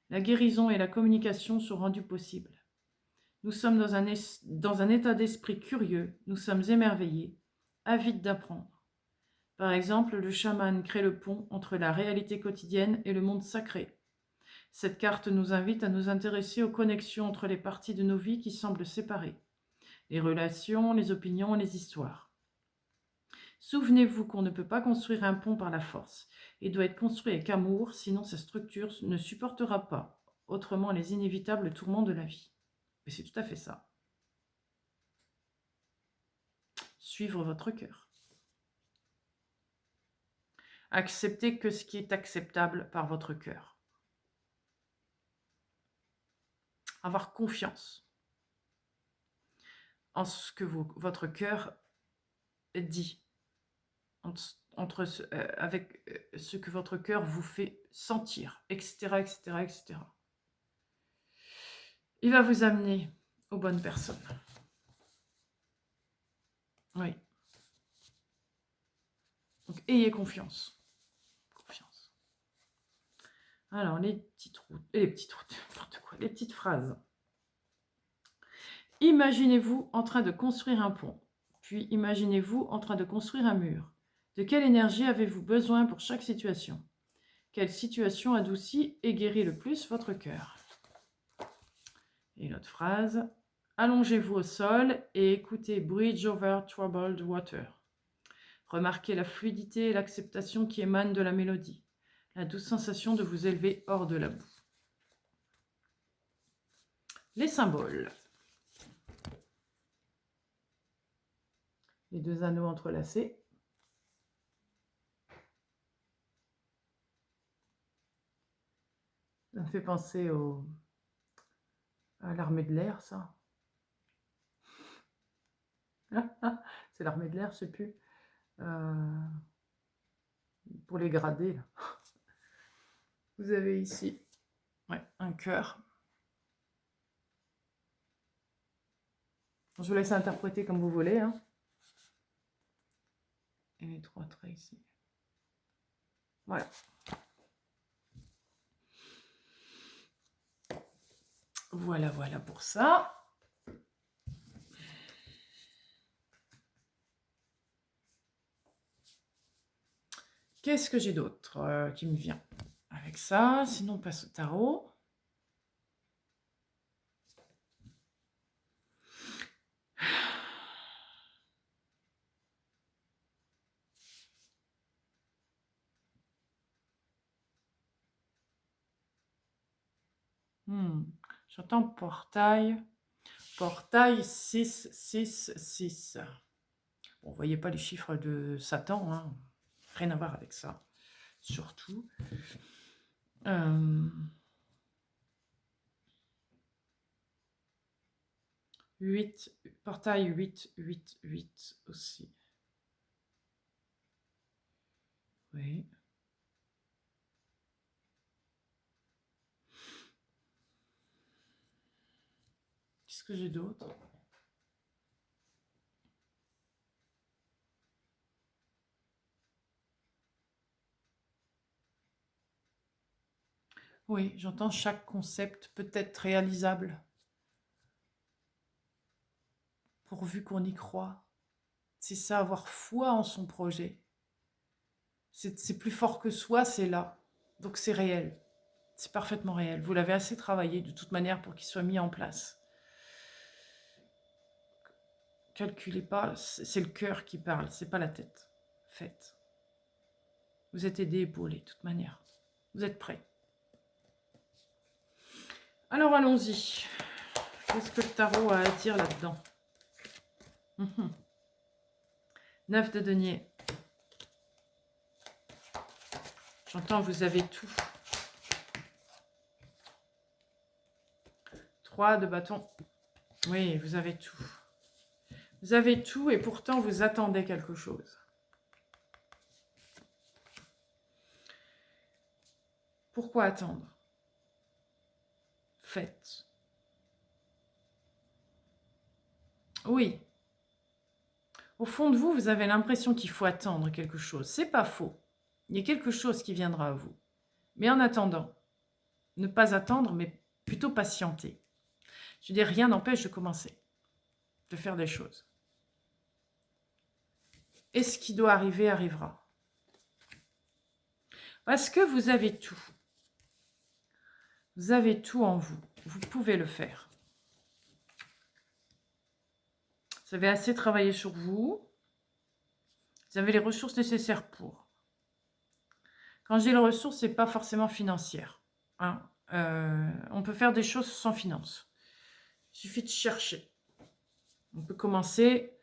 La guérison et la communication sont rendues possibles. Nous sommes dans un état d'esprit curieux, nous sommes émerveillés, avides d'apprendre. Par exemple, le chaman crée le pont entre la réalité quotidienne et le monde sacré. Cette carte nous invite à nous intéresser aux connexions entre les parties de nos vies qui semblent séparées, les relations, les opinions, les histoires. Souvenez-vous qu'on ne peut pas construire un pont par la force. Il doit être construit avec amour, sinon sa structure ne supportera pas, autrement les inévitables tourments de la vie. Et c'est tout à fait ça. Suivre votre cœur. Acceptez que ce qui est acceptable par votre cœur. Avoir confiance en ce que votre cœur dit, avec ce que votre cœur vous fait sentir, etc., etc., etc. Il va vous amener aux bonnes personnes. Oui. Donc, ayez confiance. Confiance. Alors, les petites phrases. Imaginez-vous en train de construire un pont, puis imaginez-vous en train de construire un mur. De quelle énergie avez-vous besoin pour chaque situation? Quelle situation adoucit et guérit le plus votre cœur? Et l'autre phrase. Allongez-vous au sol et écoutez Bridge over Troubled Water. Remarquez la fluidité et l'acceptation qui émanent de la mélodie, la douce sensation de vous élever hors de la boue. Les symboles. Les deux anneaux entrelacés. Ça me fait penser à l'armée de l'air, ça. C'est l'armée de l'air, je ne sais plus. Pour les gradés, là. Vous avez ici un cœur. Je vous laisse interpréter comme vous voulez. Hein. Et les trois traits ici. Voilà. Voilà pour ça. Qu'est-ce que j'ai d'autre qui me vient avec ça? Sinon, on passe au tarot. J'entends portail. Portail 6, 6, 6. Bon, vous ne voyez pas les chiffres de Satan, hein. Rien à voir avec ça. Surtout. Portail 8, 8, 8 aussi. Oui. Qu'est-ce que j'ai d'autre? Oui, j'entends chaque concept peut être réalisable, pourvu qu'on y croit. C'est ça, avoir foi en son projet. C'est plus fort que soi, c'est là. Donc c'est réel. C'est parfaitement réel. Vous l'avez assez travaillé de toute manière pour qu'il soit mis en place. Calculez pas, c'est le cœur qui parle, c'est pas la tête. Faites. Vous êtes aidé, épaulé, de toute manière. Vous êtes prêts. Alors allons-y. Qu'est-ce que le tarot a à dire là-dedans? 9 de denier. J'entends, vous avez tout. 3 de bâton. Oui, vous avez tout. Vous avez tout et pourtant vous attendez quelque chose. Pourquoi attendre? Faites. Oui. Au fond de vous, vous avez l'impression qu'il faut attendre quelque chose. C'est pas faux. Il y a quelque chose qui viendra à vous. Mais en attendant, ne pas attendre, mais plutôt patienter. Je veux dire, rien n'empêche de commencer, de faire des choses. Et ce qui doit arriver, arrivera. Parce que vous avez tout. Vous avez tout en vous. Vous pouvez le faire. Vous avez assez travaillé sur vous. Vous avez les ressources nécessaires pour. Quand je dis les ressources, ce n'est pas forcément financière. Hein. On peut faire des choses sans finance. Il suffit de chercher. On peut commencer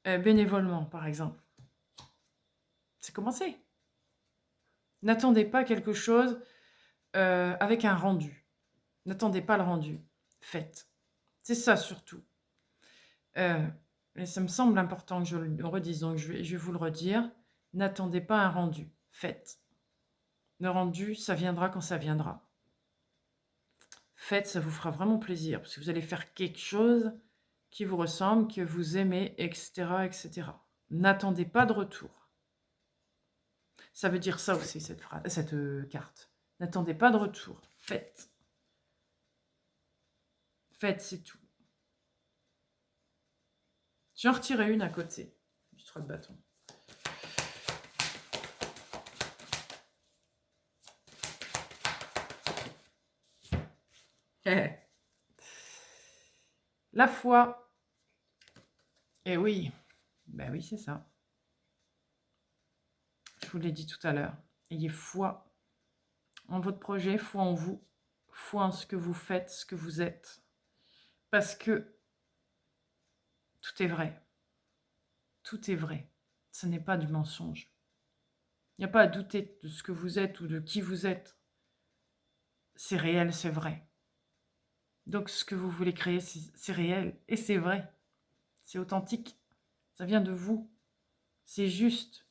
bénévolement, par exemple. C'est commencer. N'attendez pas quelque chose avec un rendu. N'attendez pas le rendu. Faites. C'est ça surtout. Et ça me semble important que je le redise, donc je vais vous le redire. N'attendez pas un rendu. Faites. Le rendu, ça viendra quand ça viendra. Faites, ça vous fera vraiment plaisir, parce que vous allez faire quelque chose qui vous ressemble, que vous aimez, etc., etc. N'attendez pas de retour. Ça veut dire ça aussi, cette carte. N'attendez pas de retour. Faites. Faites, c'est tout. J'en retirais une à côté du 3 de bâton. La foi. Eh oui. Ben oui, c'est ça. Je vous l'ai dit tout à l'heure. Ayez foi en votre projet, foi en vous, foi en ce que vous faites, ce que vous êtes. Parce que tout est vrai. Tout est vrai. Ce n'est pas du mensonge. Il n'y a pas à douter de ce que vous êtes ou de qui vous êtes. C'est réel, c'est vrai. Donc ce que vous voulez créer, c'est réel et c'est vrai. C'est authentique. Ça vient de vous. C'est juste.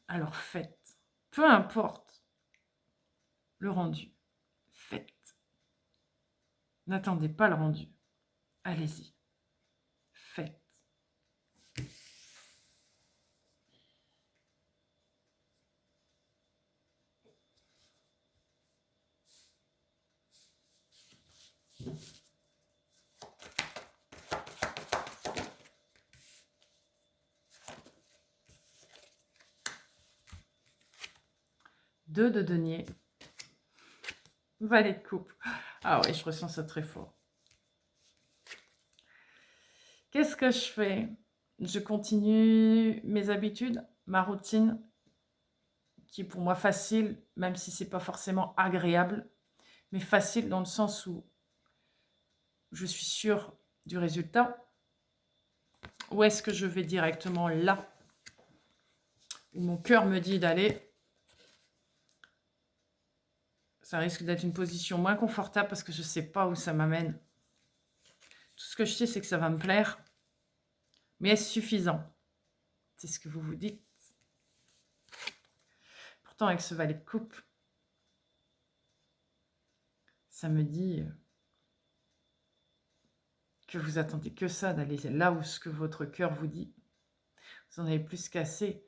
Alors faites. Peu importe le rendu. Faites. N'attendez pas le rendu. Allez-y. Faites. Deux de denier. Valet de coupe. Ah oui, je ressens ça très fort. Qu'est-ce que je fais? Je continue mes habitudes, ma routine, qui est pour moi facile, même si c'est pas forcément agréable, mais facile dans le sens où je suis sûre du résultat. Ou est-ce que je vais directement là où mon cœur me dit d'aller? Ça risque d'être une position moins confortable parce que je ne sais pas où ça m'amène. Tout ce que je sais, c'est que ça va me plaire. Mais est-ce suffisant? C'est ce que vous vous dites. Pourtant, avec ce valet de coupe, ça me dit que vous attendez que ça, d'aller là où ce que votre cœur vous dit. Vous en avez plus qu'assez.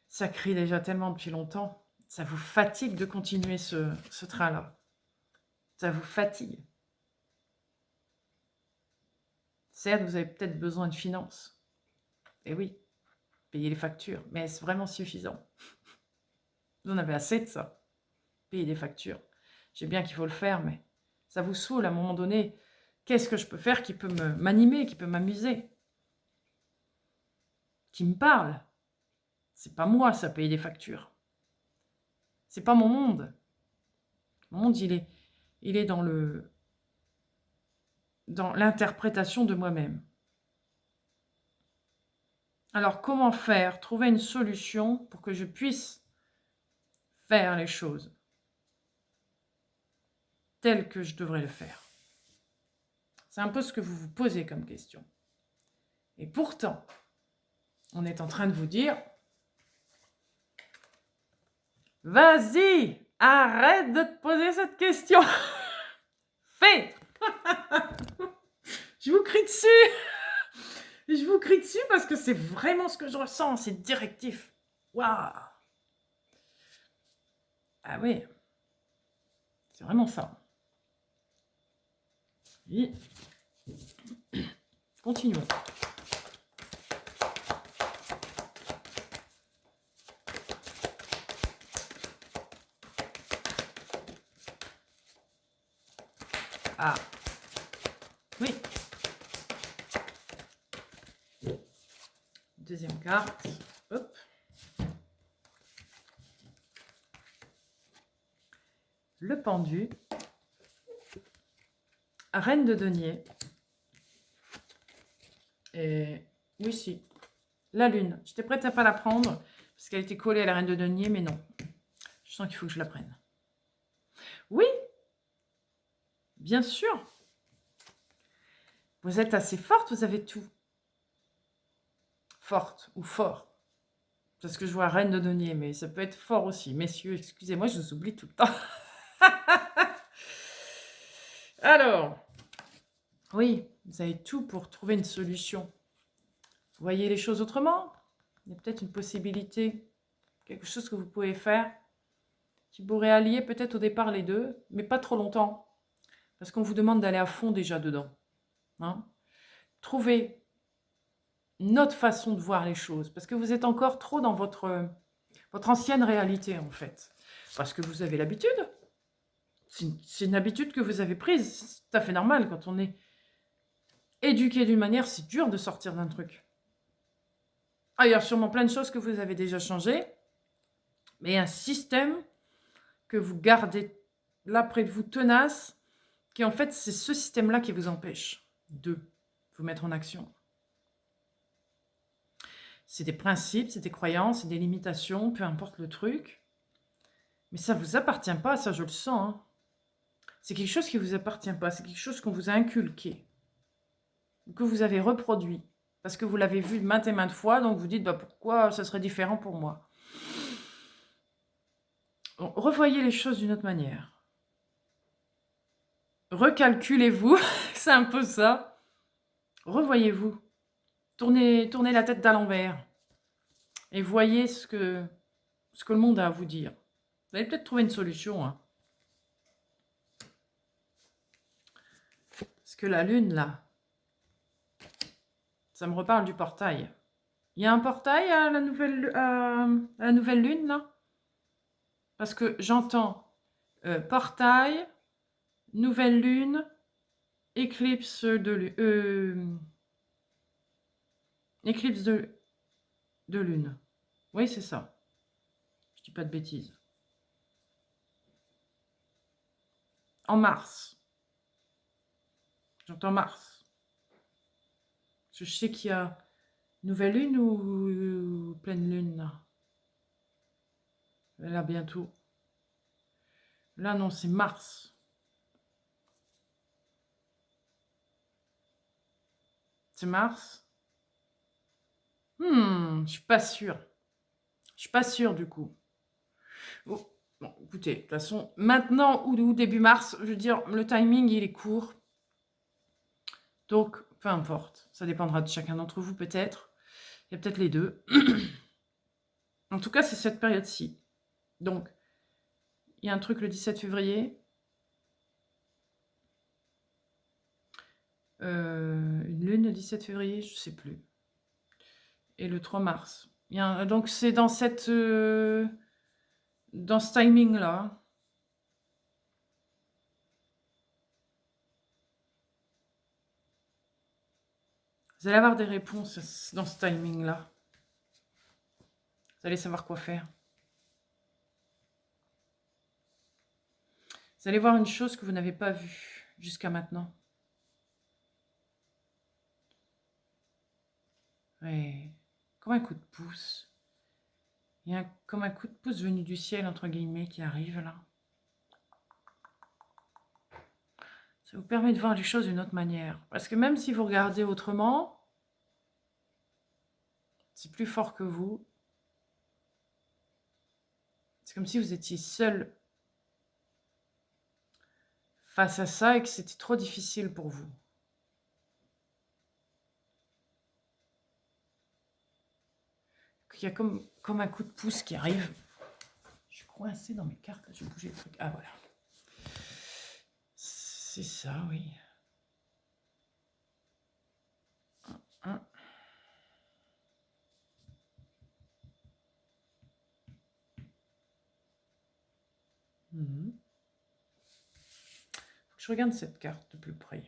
Ça crie déjà tellement depuis longtemps. Ça vous fatigue de continuer ce train-là. Ça vous fatigue. Certes, vous avez peut-être besoin de finances. Et oui, payer les factures. Mais est-ce vraiment suffisant? Vous en avez assez de ça. Payer des factures. Je sais bien qu'il faut le faire, mais ça vous saoule à un moment donné. Qu'est-ce que je peux faire qui peut m'animer, qui peut m'amuser? Qui me parle? C'est pas moi, ça, payer des factures. C'est pas mon monde. Mon monde, il est dans l'interprétation de moi-même. Alors, comment faire? Trouver une solution pour que je puisse faire les choses telles que je devrais le faire. C'est un peu ce que vous vous posez comme question. Et pourtant, on est en train de vous dire, vas-y, arrête de te poser cette question. Fais. Je vous crie dessus. Je vous crie dessus parce que c'est vraiment ce que je ressens, c'est directif. Waouh. Ah oui, c'est vraiment ça. Oui. Continuons. Ah. Oui. Deuxième carte. Hop. Le pendu. Reine de denier. Et oui, si. La lune. J'étais prête à pas la prendre parce qu'elle était collée à la reine de denier, mais non. Je sens qu'il faut que je la prenne. Oui. Bien sûr. Vous êtes assez forte, vous avez tout. Forte ou fort. Parce que je vois reine de denier, mais ça peut être fort aussi. Messieurs, excusez-moi, je vous oublie tout le temps. Alors, oui, vous avez tout pour trouver une solution. Vous voyez les choses autrement? Il y a peut-être une possibilité, quelque chose que vous pouvez faire qui pourrait allier peut-être au départ les deux, mais pas trop longtemps. Parce qu'on vous demande d'aller à fond déjà dedans. Hein? Trouvez une autre façon de voir les choses, parce que vous êtes encore trop dans votre ancienne réalité, en fait. Parce que vous avez l'habitude. C'est une habitude que vous avez prise. C'est tout à fait normal. Quand on est éduqué d'une manière, c'est dur de sortir d'un truc. Ah, il y a sûrement plein de choses que vous avez déjà changées, mais un système que vous gardez là près de vous tenace, qui en fait, c'est ce système-là qui vous empêche de vous mettre en action. C'est des principes, c'est des croyances, c'est des limitations, peu importe le truc. Mais ça ne vous appartient pas, ça je le sens. Hein. C'est quelque chose qui ne vous appartient pas, c'est quelque chose qu'on vous a inculqué, que vous avez reproduit, parce que vous l'avez vu maintes et maintes fois, donc vous dites, bah, pourquoi ça serait différent pour moi? Bon, revoyez les choses d'une autre manière. Recalculez-vous, c'est un peu ça. Revoyez-vous. Tournez la tête à l'envers. Et voyez ce que le monde a à vous dire. Vous allez peut-être trouver une solution. Hein. Parce que la lune, là, ça me reparle du portail. Il y a un portail à la nouvelle lune, là? Parce que j'entends portail, nouvelle lune, éclipse de lune. Oui, c'est ça. Je dis pas de bêtises. En mars. J'entends mars. Parce que je sais qu'il y a nouvelle lune ou pleine lune, là. Là, bientôt. Là, non, c'est mars. C'est mars? Je suis pas sûre. Je suis pas sûre, du coup. Oh, bon, écoutez, de toute façon, maintenant ou début mars, je veux dire, le timing, il est court. Donc, Peu importe. Ça dépendra de chacun d'entre vous peut-être. Il y a peut-être les deux. En tout cas, c'est cette période-ci. Donc, il y a un truc le 17 février. Une lune le 17 février, je ne sais plus. Et le 3 mars. Donc, c'est dans ce timing-là. Vous allez avoir des réponses dans ce timing-là. Vous allez savoir quoi faire. Vous allez voir une chose que vous n'avez pas vue jusqu'à maintenant. Ouais. Comme un coup de pouce. Il y a comme un coup de pouce venu du ciel, entre guillemets, qui arrive là. Ça vous permet de voir les choses d'une autre manière. Parce que même si vous regardez autrement, c'est plus fort que vous. C'est comme si vous étiez seul face à ça et que c'était trop difficile pour vous. Il y a comme un coup de pouce qui arrive. Je suis coincée dans mes cartes, je vais bouger le truc. Ah voilà. C'est ça, oui. Un. Mhm. Faut que je regarde cette carte de plus près.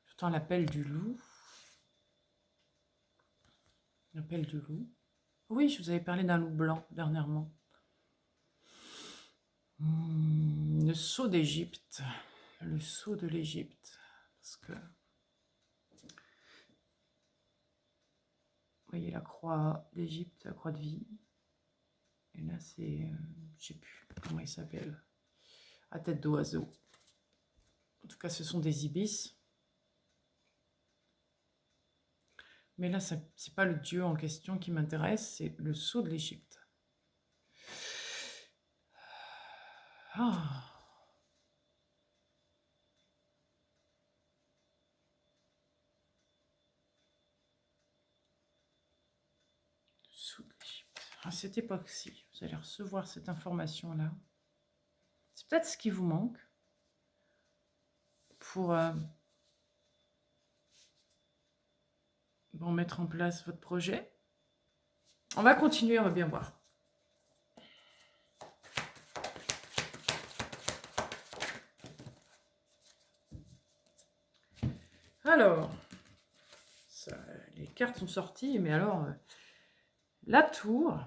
J'entends l'appel du loup. L'appel du loup. Oui, je vous avais parlé d'un loup blanc dernièrement. Le sceau d'Égypte. Le sceau de l'Égypte. Parce que... Vous voyez la croix d'Égypte, la croix de vie. Et là, c'est... je sais plus comment il s'appelle. À tête d'oiseau. En tout cas, ce sont des ibis. Mais là, ce n'est pas le dieu en question qui m'intéresse, c'est le sceau de l'Égypte. Ah. Sceau de l'Égypte. À cette époque-ci, vous allez recevoir cette information-là. C'est peut-être ce qui vous manque pour mettre en place votre projet. On va continuer, on va bien voir. Alors, ça, les cartes sont sorties, mais alors, la tour,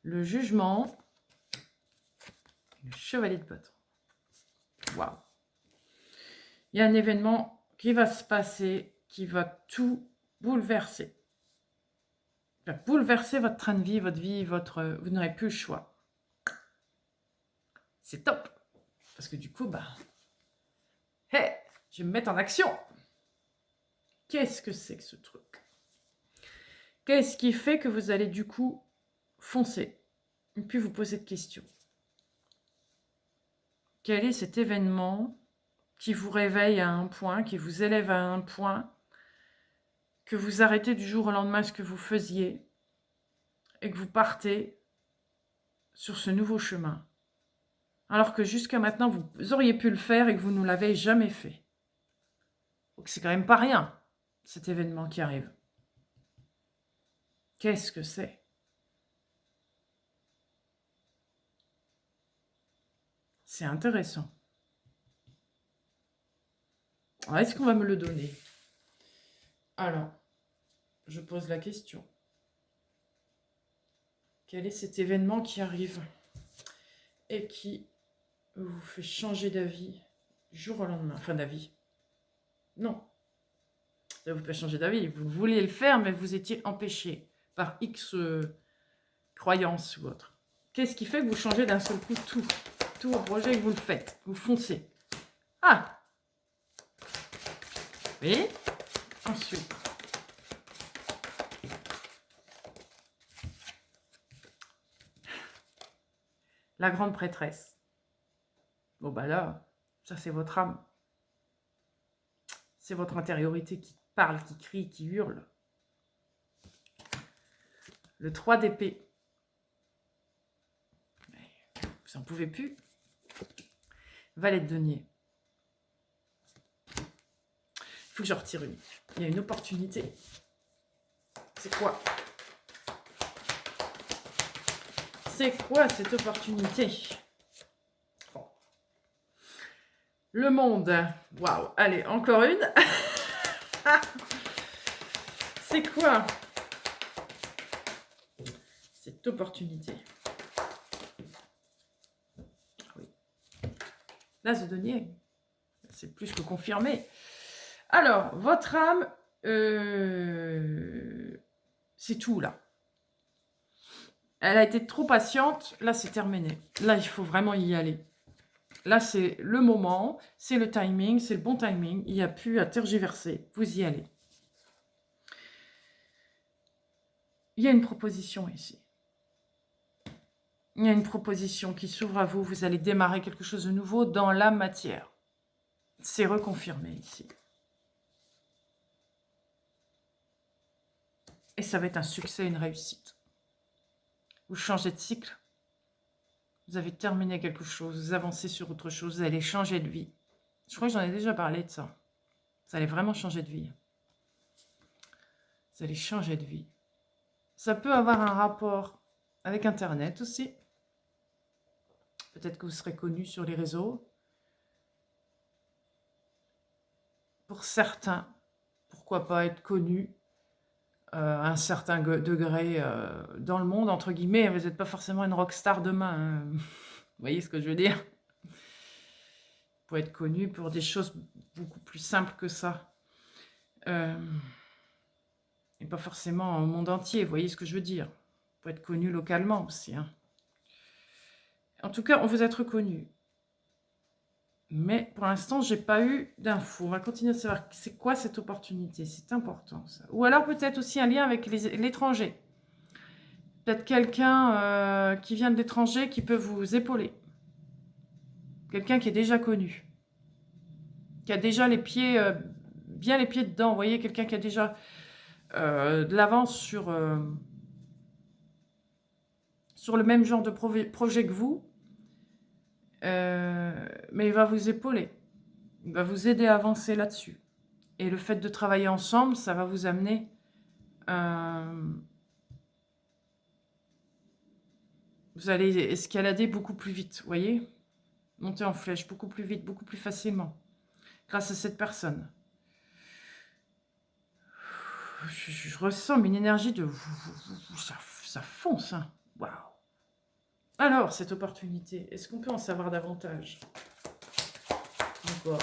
le jugement, le chevalier de bâton. Waouh! Il y a un événement qui va se passer, qui va tout bouleverser. Il va bouleverser votre train de vie, vous n'aurez plus le choix. C'est top! Parce que du coup, hey, je vais me mettre en action. Qu'est-ce que c'est que ce truc? Qu'est-ce qui fait que vous allez du coup foncer? Et puis vous poser de questions. Quel est cet événement qui vous réveille à un point, qui vous élève à un point, que vous arrêtez du jour au lendemain ce que vous faisiez et que vous partez sur ce nouveau chemin? Alors que jusqu'à maintenant, vous auriez pu le faire et que vous ne l'avez jamais fait. Donc c'est quand même pas rien, cet événement qui arrive. Qu'est-ce que c'est? C'est intéressant. Alors, est-ce qu'on va me le donner? Alors, je pose la question. Quel est cet événement qui arrive et qui vous fait changer d'avis jour au lendemain? Enfin, d'avis. Non. Ça ne vous fait pas changer d'avis. Vous vouliez le faire, mais vous étiez empêché par X croyances ou autre. Qu'est-ce qui fait que vous changez d'un seul coup tout vos projets et que vous le faites? Vous foncez. Ah! Et ensuite, la grande prêtresse. Bon, bah là, ça c'est votre âme. C'est votre intériorité qui parle, qui crie, qui hurle. Le 3 d'épée. Vous n'en pouvez plus. Valet de denier. Il faut que je retire une. Il y a une opportunité. C'est quoi? C'est quoi cette opportunité? Bon. Le monde. Waouh. Allez, encore une. C'est quoi cette opportunité? Oui. L'as de denier. C'est plus que confirmé. Alors, votre âme, c'est tout là. Elle a été trop patiente. Là, c'est terminé. Là, il faut vraiment y aller. Là, c'est le moment, c'est le timing, c'est le bon timing. Il n'y a plus à tergiverser. Vous y allez. Il y a une proposition ici. Il y a une proposition qui s'ouvre à vous. Vous allez démarrer quelque chose de nouveau dans la matière. C'est reconfirmé ici. Et ça va être un succès, une réussite. Vous changez de cycle. Vous avez terminé quelque chose. Vous avancez sur autre chose. Vous allez changer de vie. Je crois que j'en ai déjà parlé de ça. Vous allez vraiment changer de vie. Vous allez changer de vie. Ça peut avoir un rapport avec Internet aussi. Peut-être que vous serez connu sur les réseaux. Pour certains, pourquoi pas être connu à un certain degré dans le monde, entre guillemets. Vous n'êtes pas forcément une rockstar demain. Hein. Vous voyez ce que je veux dire? Pour être connu pour des choses beaucoup plus simples que ça. Et pas forcément au monde entier, vous voyez ce que je veux dire? Pour être connu localement aussi. Hein. En tout cas, on vous êtes reconnu. Mais pour l'instant, je n'ai pas eu d'infos. On va continuer à savoir c'est quoi cette opportunité. C'est important, ça. Ou alors peut-être aussi un lien avec l'étranger. Peut-être quelqu'un qui vient de l'étranger qui peut vous épauler. Quelqu'un qui est déjà connu. Qui a déjà les pieds, bien les pieds dedans. Vous voyez, quelqu'un qui a déjà de l'avance sur le même genre de projet que vous. Mais il va vous épauler. Il va vous aider à avancer là-dessus. Et le fait de travailler ensemble, ça va vous amener... vous allez escalader beaucoup plus vite, vous voyez? Monter en flèche beaucoup plus vite, beaucoup plus facilement. Grâce à cette personne. Je ressens une énergie de... Ça fonce, hein. Waouh. Alors, cette opportunité, est-ce qu'on peut en savoir davantage? D'accord.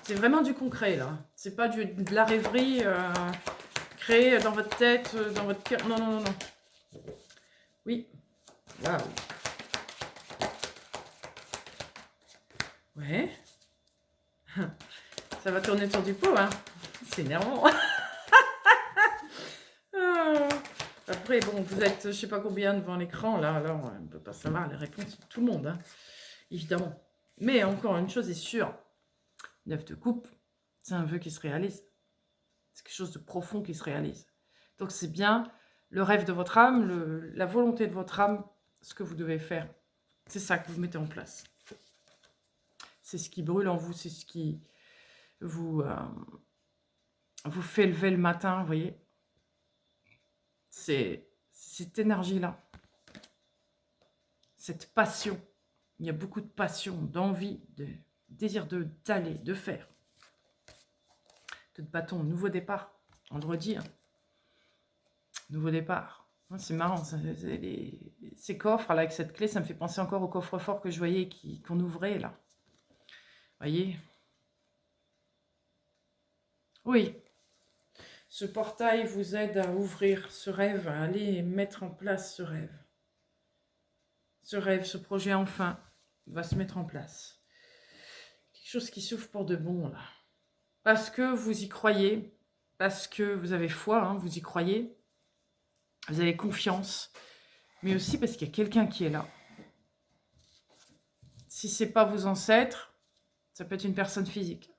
C'est vraiment du concret, là. C'est pas de la rêverie créée dans votre tête, dans votre cœur. Non, non, non, non. Oui. Waouh. Ouais. Ça va tourner autour du pot, hein. C'est énervant. Après, bon, vous êtes, je sais pas combien devant l'écran, là, alors on ne peut pas savoir les réponses de tout le monde, hein, évidemment. Mais encore une chose est sûre, 9 de coupe, c'est un vœu qui se réalise. C'est quelque chose de profond qui se réalise. Donc c'est bien le rêve de votre âme, la volonté de votre âme, ce que vous devez faire. C'est ça que vous mettez en place. C'est ce qui brûle en vous, c'est ce qui vous fait lever le matin, vous voyez. C'est cette énergie-là, cette passion. Il y a beaucoup de passion, d'envie, de désir d'aller, de faire. De bâton, nouveau départ, vendredi. Hein. Nouveau départ. C'est marrant, ces coffres là, avec cette clé, ça me fait penser encore au coffre-fort que je voyais qu'on ouvrait là. Voyez? Oui. Ce portail vous aide à ouvrir ce rêve, à aller mettre en place ce rêve. Ce rêve, ce projet enfin va se mettre en place. Quelque chose qui s'ouvre pour de bon là. parce que vous y croyez, parce que vous avez foi, hein, vous y croyez, vous avez confiance, mais aussi parce qu'il y a quelqu'un qui est là. Si ce n'est pas vos ancêtres, ça peut être une personne physique.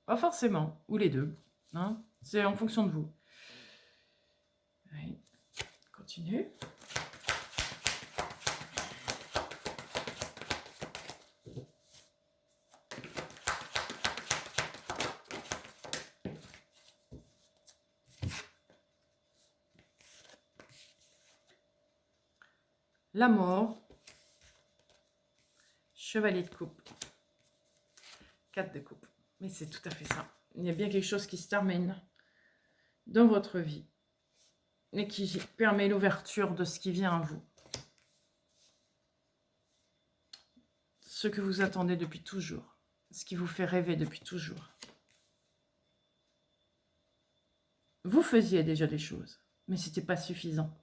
Pas forcément, ou les deux. Hein, c'est en fonction de vous. Oui. Continue. La mort. Chevalier de coupe. 4 de coupe. Mais c'est tout à fait ça. Il y a bien quelque chose qui se termine dans votre vie et qui permet l'ouverture de ce qui vient à vous. Ce que vous attendez depuis toujours. Ce qui vous fait rêver depuis toujours. Vous faisiez déjà des choses, mais ce n'était pas suffisant.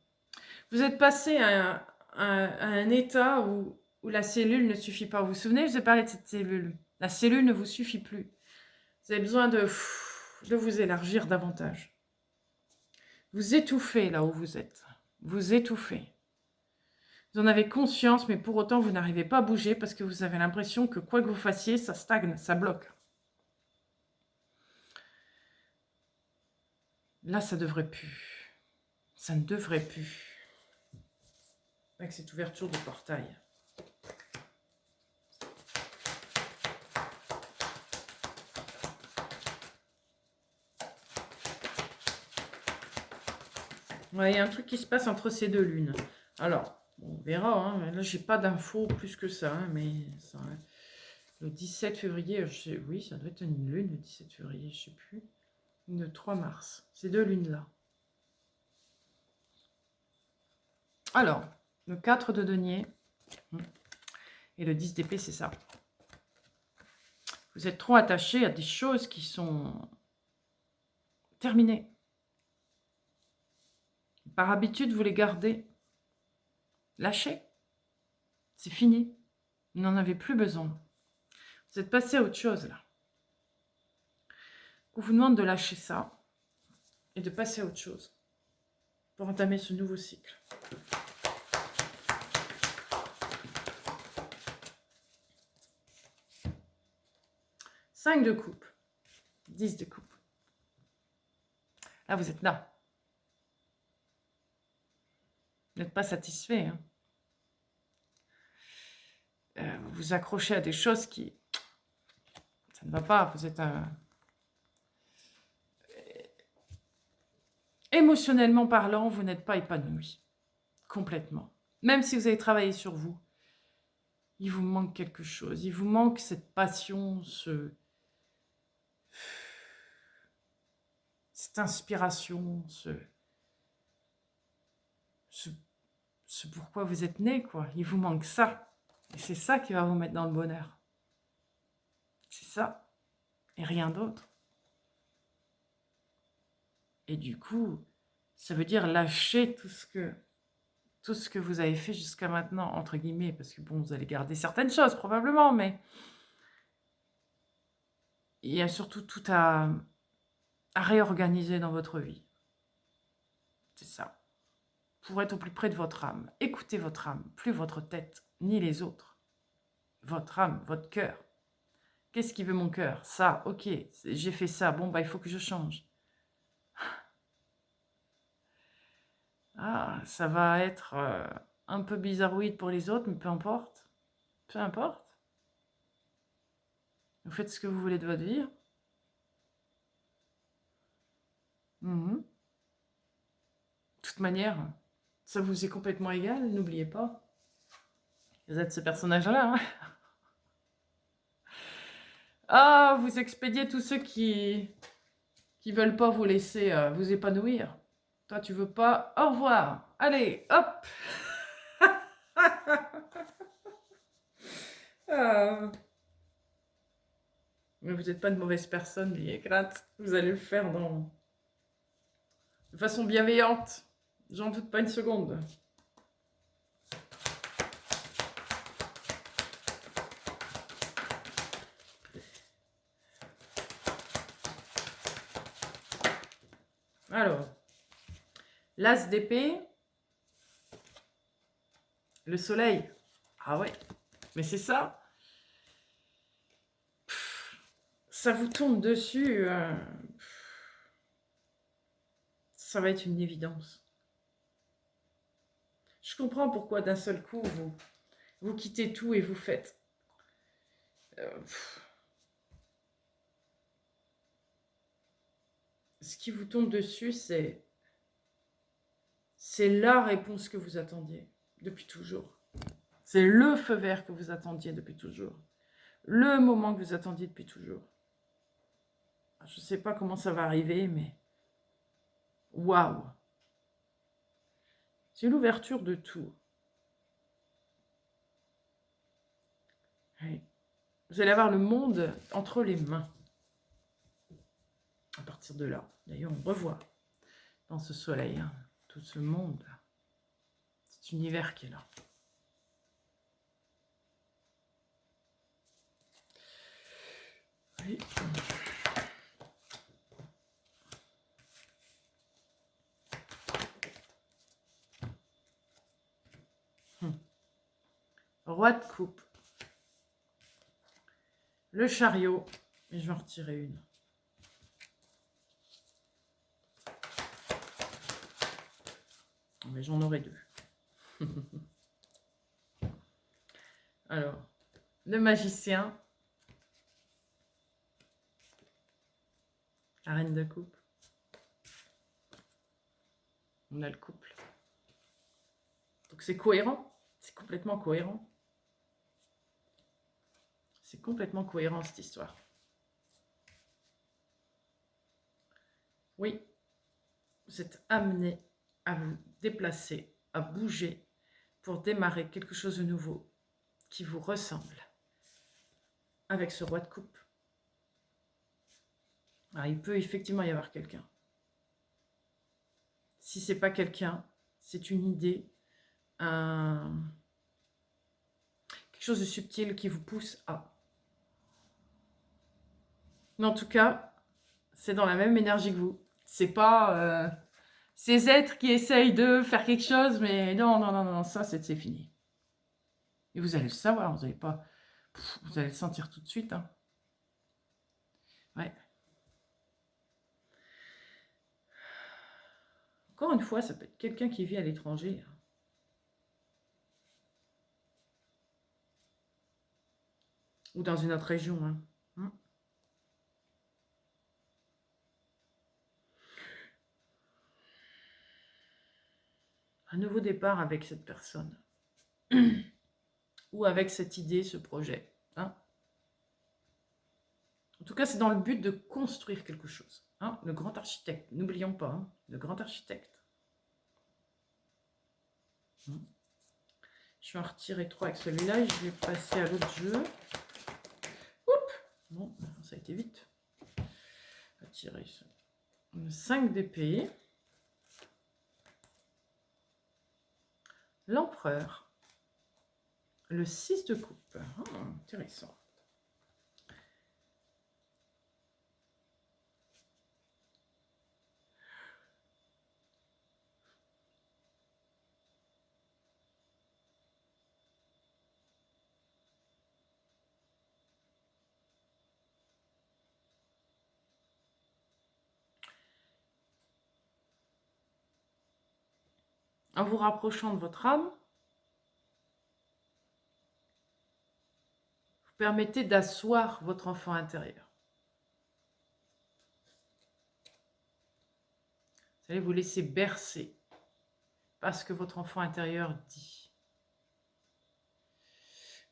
Vous êtes passé à un état où la cellule ne suffit pas. Vous vous souvenez, je vous ai parlé de cette cellule. La cellule ne vous suffit plus. Vous avez besoin de vous élargir davantage. Vous étouffez là où vous êtes. Vous étouffez. Vous en avez conscience, mais pour autant, vous n'arrivez pas à bouger parce que vous avez l'impression que quoi que vous fassiez, ça stagne, ça bloque. Là, ça ne devrait plus. Ça ne devrait plus. Avec cette ouverture de portail. Ouais, il y a un truc qui se passe entre ces deux lunes. Alors, on verra. Hein. Là, j'ai pas d'infos plus que ça. Hein, mais ça, le 17 février, oui, ça doit être une lune, le 17 février, je ne sais plus. Le 3 mars. Ces deux lunes-là. Alors, le 4 de denier et le 10 d'épée, c'est ça. Vous êtes trop attaché à des choses qui sont terminées. Par habitude, vous les gardez. Lâchez. C'est fini. Vous n'en avez plus besoin. Vous êtes passé à autre chose, là. On vous demande de lâcher ça et de passer à autre chose pour entamer ce nouveau cycle. Cinq de coupe. 10 de coupe. Là, vous êtes là. Vous n'êtes pas satisfait. Hein. Vous vous accrochez à des choses qui... Ça ne va pas. Vous êtes émotionnellement parlant, vous n'êtes pas épanoui. Complètement. Même si vous avez travaillé sur vous, il vous manque quelque chose. Il vous manque cette passion, cette inspiration, ce pourquoi vous êtes né, quoi. Il vous manque ça. Et c'est ça qui va vous mettre dans le bonheur. C'est ça. Et rien d'autre. Et du coup, ça veut dire lâcher tout ce que vous avez fait jusqu'à maintenant, entre guillemets, parce que bon, vous allez garder certaines choses probablement, mais il y a surtout tout à réorganiser dans votre vie. C'est ça. Pour être au plus près de votre âme. Écoutez votre âme, plus votre tête, ni les autres. Votre âme, votre cœur. Qu'est-ce qui veut mon cœur? Ça, ok, j'ai fait ça, bon, bah il faut que je change. Ah, ça va être un peu bizarroïde pour les autres, mais peu importe. Peu importe. Vous faites ce que vous voulez de votre vie. De toute manière, ça vous est complètement égal, n'oubliez pas. Vous êtes ce personnage-là. Hein. Ah, vous expédiez tous ceux qui veulent pas vous laisser vous épanouir. Toi, tu veux pas. Au revoir. Allez, hop. Mais vous n'êtes pas une mauvaise personne, mais gratte. Vous allez le faire de façon bienveillante. J'en doute pas une seconde. Alors, l'as d'épée, le soleil. Ah ouais, mais c'est ça. Ça vous tourne dessus. Ça va être une évidence. Je comprends pourquoi d'un seul coup, vous quittez tout et vous faites. Ce qui vous tombe dessus, c'est la réponse que vous attendiez depuis toujours. C'est le feu vert que vous attendiez depuis toujours. Le moment que vous attendiez depuis toujours. Je ne sais pas comment ça va arriver, mais waouh! C'est l'ouverture de tout. Oui. Vous allez avoir le monde entre les mains. À partir de là. D'ailleurs, on revoit dans ce soleil, hein, tout ce monde, cet univers qui est là. Oui. Roi de coupe. Le chariot. Et je vais en retirer une. Mais j'en aurai deux. Alors, le magicien. La reine de coupe. On a le couple. Donc c'est cohérent. C'est complètement cohérent. C'est complètement cohérent cette histoire. Oui, vous êtes amené à vous déplacer, à bouger pour démarrer quelque chose de nouveau qui vous ressemble avec ce roi de coupe. Alors, il peut effectivement y avoir quelqu'un. Si ce n'est pas quelqu'un, c'est une idée, quelque chose de subtil qui vous pousse à. Mais en tout cas, c'est dans la même énergie que vous. C'est pas ces êtres qui essayent de faire quelque chose, mais non, ça c'est fini. Et vous allez le savoir, vous allez pas, vous allez le sentir tout de suite. Hein. Ouais. Encore une fois, ça peut être quelqu'un qui vit à l'étranger. Ou dans une autre région. Hein. Un nouveau départ avec cette personne. Ou avec cette idée, ce projet. Hein. En tout cas, c'est dans le but de construire quelque chose. Hein. Le grand architecte, n'oublions pas, hein, le grand architecte. Je vais en retirer 3 avec celui-là et je vais passer à l'autre jeu. Oups. Bon, ça a été vite. On va tirer le 5 d'épée. L'empereur. Le 6 de coupe. Intéressant. En vous rapprochant de votre âme, vous permettez d'asseoir votre enfant intérieur. Vous allez vous laisser bercer par ce que votre enfant intérieur dit.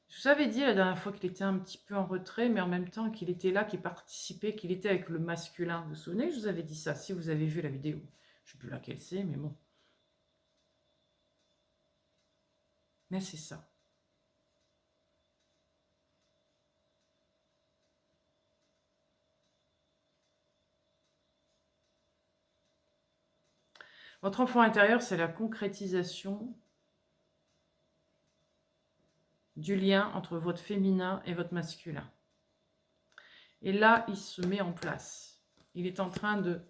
Je vous avais dit la dernière fois qu'il était un petit peu en retrait, mais en même temps qu'il était là, qu'il participait, qu'il était avec le masculin. Vous vous souvenez, je vous avais dit ça, si vous avez vu la vidéo. Je ne sais plus laquelle c'est, mais bon. Mais c'est ça. Votre enfant intérieur, c'est la concrétisation du lien entre votre féminin et votre masculin. Et là, il se met en place. Il est en train de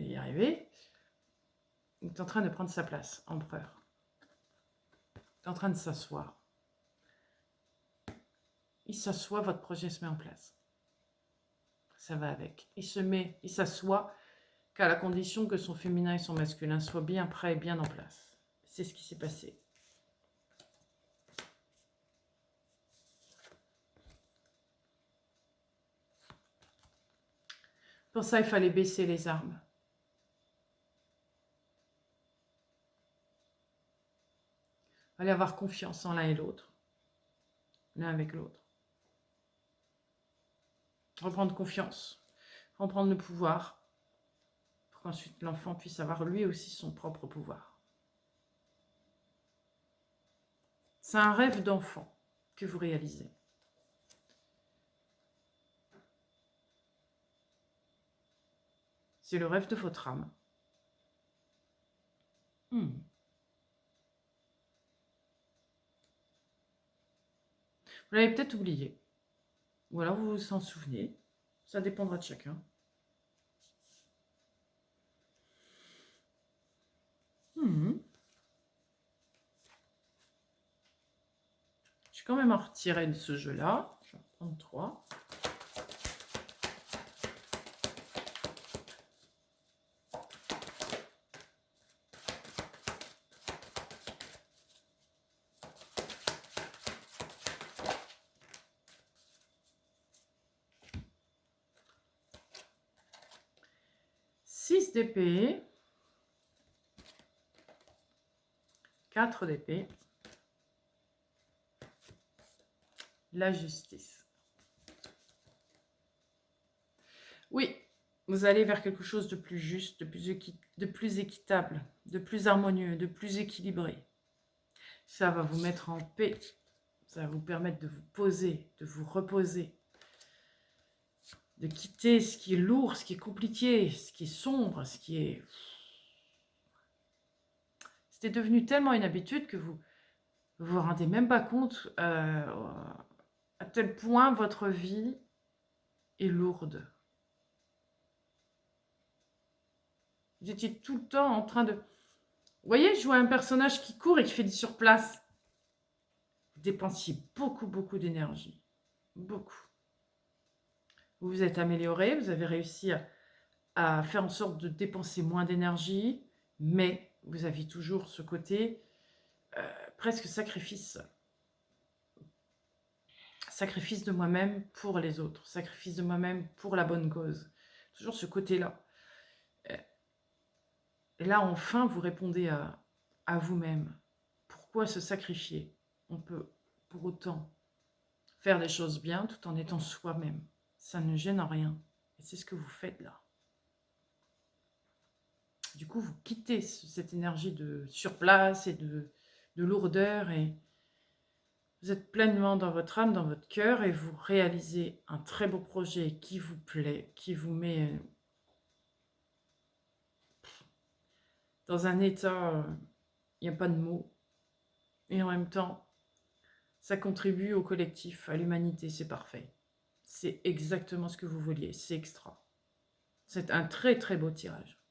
vais y arriver. Il est en train de prendre sa place, empereur. Il est en train de s'asseoir. Il s'assoit, votre projet se met en place. Ça va avec. Il s'assoit qu'à la condition que son féminin et son masculin soient bien prêts et bien en place. C'est ce qui s'est passé. Pour ça, il fallait baisser les armes. Il fallait avoir confiance en l'un et l'autre. L'un avec l'autre. Reprendre confiance. Reprendre le pouvoir. Pour qu'ensuite l'enfant puisse avoir lui aussi son propre pouvoir. C'est un rêve d'enfant que vous réalisez. C'est le rêve de votre âme. Vous l'avez peut-être oublié. Ou alors vous vous en souvenez. Ça dépendra de chacun. Je vais quand même en retirer de ce jeu-là. Je vais en prendre 3. D'épée, 4 d'épée, la justice. Oui, vous allez vers quelque chose de plus juste, de plus équitable, de plus harmonieux, de plus équilibré. Ça va vous mettre en paix, ça va vous permettre de vous poser, de vous reposer, de quitter ce qui est lourd, ce qui est compliqué, ce qui est sombre, ce qui est... C'était devenu tellement une habitude que vous vous rendez même pas compte à tel point votre vie est lourde. Vous étiez tout le temps en train de... Vous voyez, je vois un personnage qui court et qui fait du surplace. Vous dépensiez beaucoup d'énergie. Beaucoup. Vous vous êtes amélioré, vous avez réussi à faire en sorte de dépenser moins d'énergie, mais vous aviez toujours ce côté presque sacrifice. Sacrifice de moi-même pour les autres, sacrifice de moi-même pour la bonne cause. Toujours ce côté-là. Et là, enfin, vous répondez à vous-même. Pourquoi se sacrifier? On peut pour autant faire des choses bien tout en étant soi-même. Ça ne gêne en rien. Et c'est ce que vous faites là. Du coup, vous quittez cette énergie de surplace et de lourdeur et vous êtes pleinement dans votre âme, dans votre cœur et vous réalisez un très beau projet qui vous plaît, qui vous met dans un état, il n'y a pas de mots. Et en même temps, ça contribue au collectif, à l'humanité, c'est parfait. C'est exactement ce que vous vouliez, c'est extra. C'est un très beau tirage.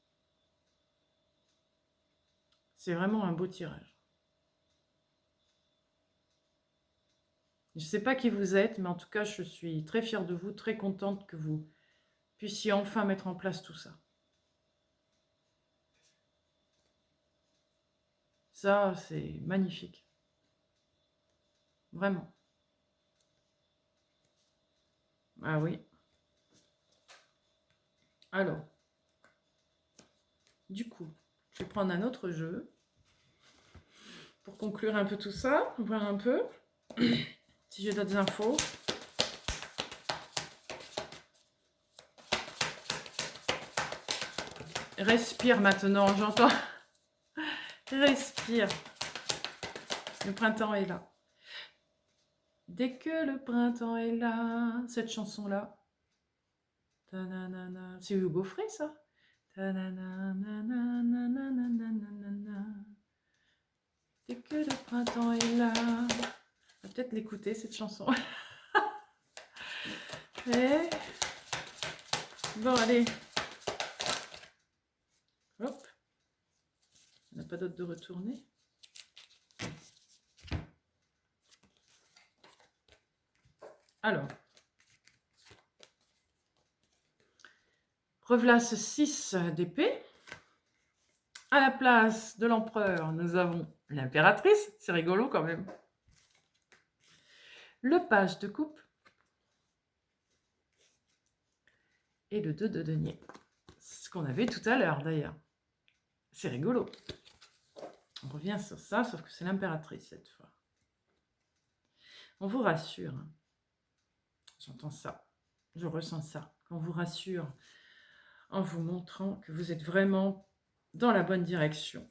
C'est vraiment un beau tirage. Je ne sais pas qui vous êtes, mais en tout cas, je suis très fière de vous, très contente que vous puissiez enfin mettre en place tout ça. Ça, c'est magnifique. Vraiment. Ah oui. Alors, du coup, je vais prendre un autre jeu pour conclure un peu tout ça, voir un peu si j'ai d'autres infos. Respire maintenant, j'entends. Respire. Le printemps est là. Dès que le printemps est là, cette chanson-là. C'est Hugo Frey, ça. Dès que le printemps est là. On va peut-être l'écouter, cette chanson. Et... Bon, allez. pas d'autre de retourner. Alors, revoilà ce 6 d'épée. À la place de l'empereur, nous avons l'impératrice. C'est rigolo quand même. Le page de coupe. Et le 2 de denier. C'est ce qu'on avait tout à l'heure d'ailleurs. C'est rigolo. On revient sur ça, sauf que c'est l'impératrice cette fois. On vous rassure. Hein. J'entends ça. Je ressens ça. On vous rassure en vous montrant que vous êtes vraiment dans la bonne direction.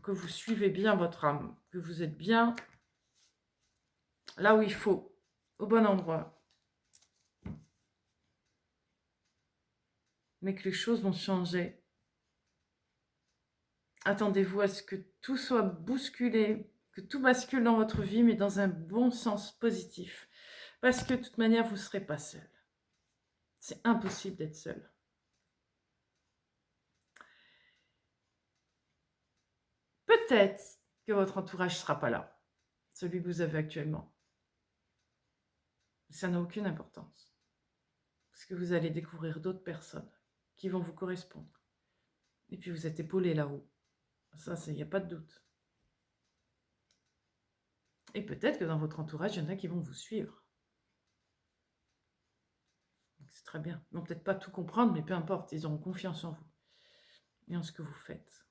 Que vous suivez bien votre âme. Que vous êtes bien là où il faut. Au bon endroit. Mais que les choses vont changer. Attendez-vous à ce que tout soit bousculé, que tout bascule dans votre vie, mais dans un bon sens positif. Parce que de toute manière, vous ne serez pas seul. C'est impossible d'être seul. Peut-être que votre entourage ne sera pas là, celui que vous avez actuellement. Ça n'a aucune importance. Parce que vous allez découvrir d'autres personnes qui vont vous correspondre. Et puis vous êtes épaulé là-haut. Ça, il n'y a pas de doute. Et peut-être que dans votre entourage, il y en a qui vont vous suivre. C'est très bien. Ils vont peut-être pas tout comprendre, mais peu importe, ils auront confiance en vous et en ce que vous faites.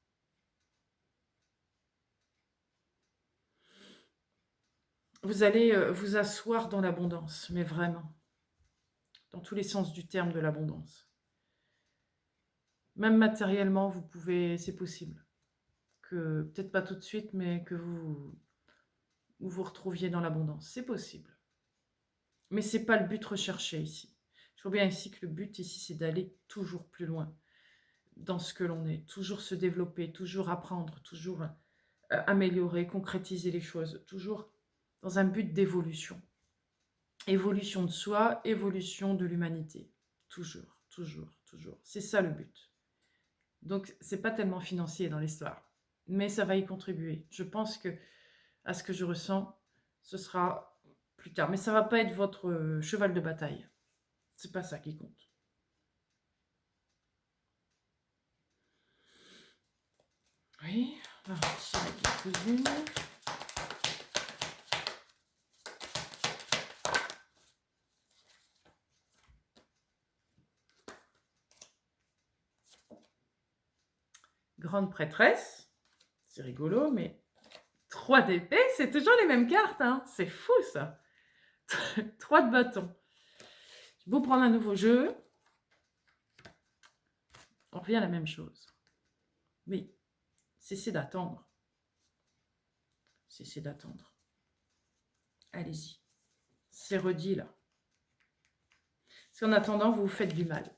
Vous allez vous asseoir dans l'abondance, mais vraiment, dans tous les sens du terme de l'abondance. Même matériellement, vous pouvez, c'est possible. Que peut-être pas tout de suite, mais que vous retrouviez dans l'abondance. C'est possible. Mais ce n'est pas le but recherché ici. Je vois bien ici que le but ici, c'est d'aller toujours plus loin dans ce que l'on est. Toujours se développer, toujours apprendre, toujours améliorer, concrétiser les choses. Toujours dans un but d'évolution. Évolution de soi, évolution de l'humanité. Toujours, toujours, toujours. C'est ça le but. Donc, ce n'est pas tellement financier dans l'histoire. Mais ça va y contribuer. Je pense que, à ce que je ressens, ce sera plus tard. Mais ça ne va pas être votre cheval de bataille. C'est pas ça qui compte. Oui, on va retirer quelques-unes. Grande prêtresse. C'est rigolo, mais 3 d'épée, c'est toujours les mêmes cartes. Hein. C'est fou, ça. 3 de bâton. Je vais vous prendre un nouveau jeu. On revient à la même chose. Oui, cessez d'attendre. Cessez d'attendre. Allez-y. C'est redit, là. Parce qu'en attendant, vous vous faites du mal.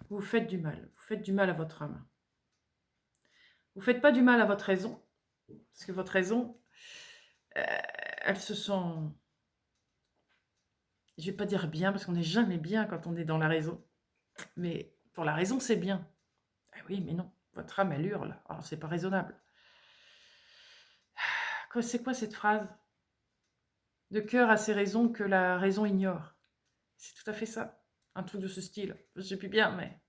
Vous vous faites du mal. Vous faites du mal à votre âme. Vous ne faites pas du mal à votre raison. Parce que votre raison, elle se sent... Je ne vais pas dire bien, parce qu'on n'est jamais bien quand on est dans la raison. Mais pour la raison, c'est bien. Ah oui, mais non. Votre âme, elle hurle. Alors, c'est pas raisonnable. C'est quoi cette phrase? De cœur à ses raisons que la raison ignore. C'est tout à fait ça. Un truc de ce style. Je ne sais plus bien, mais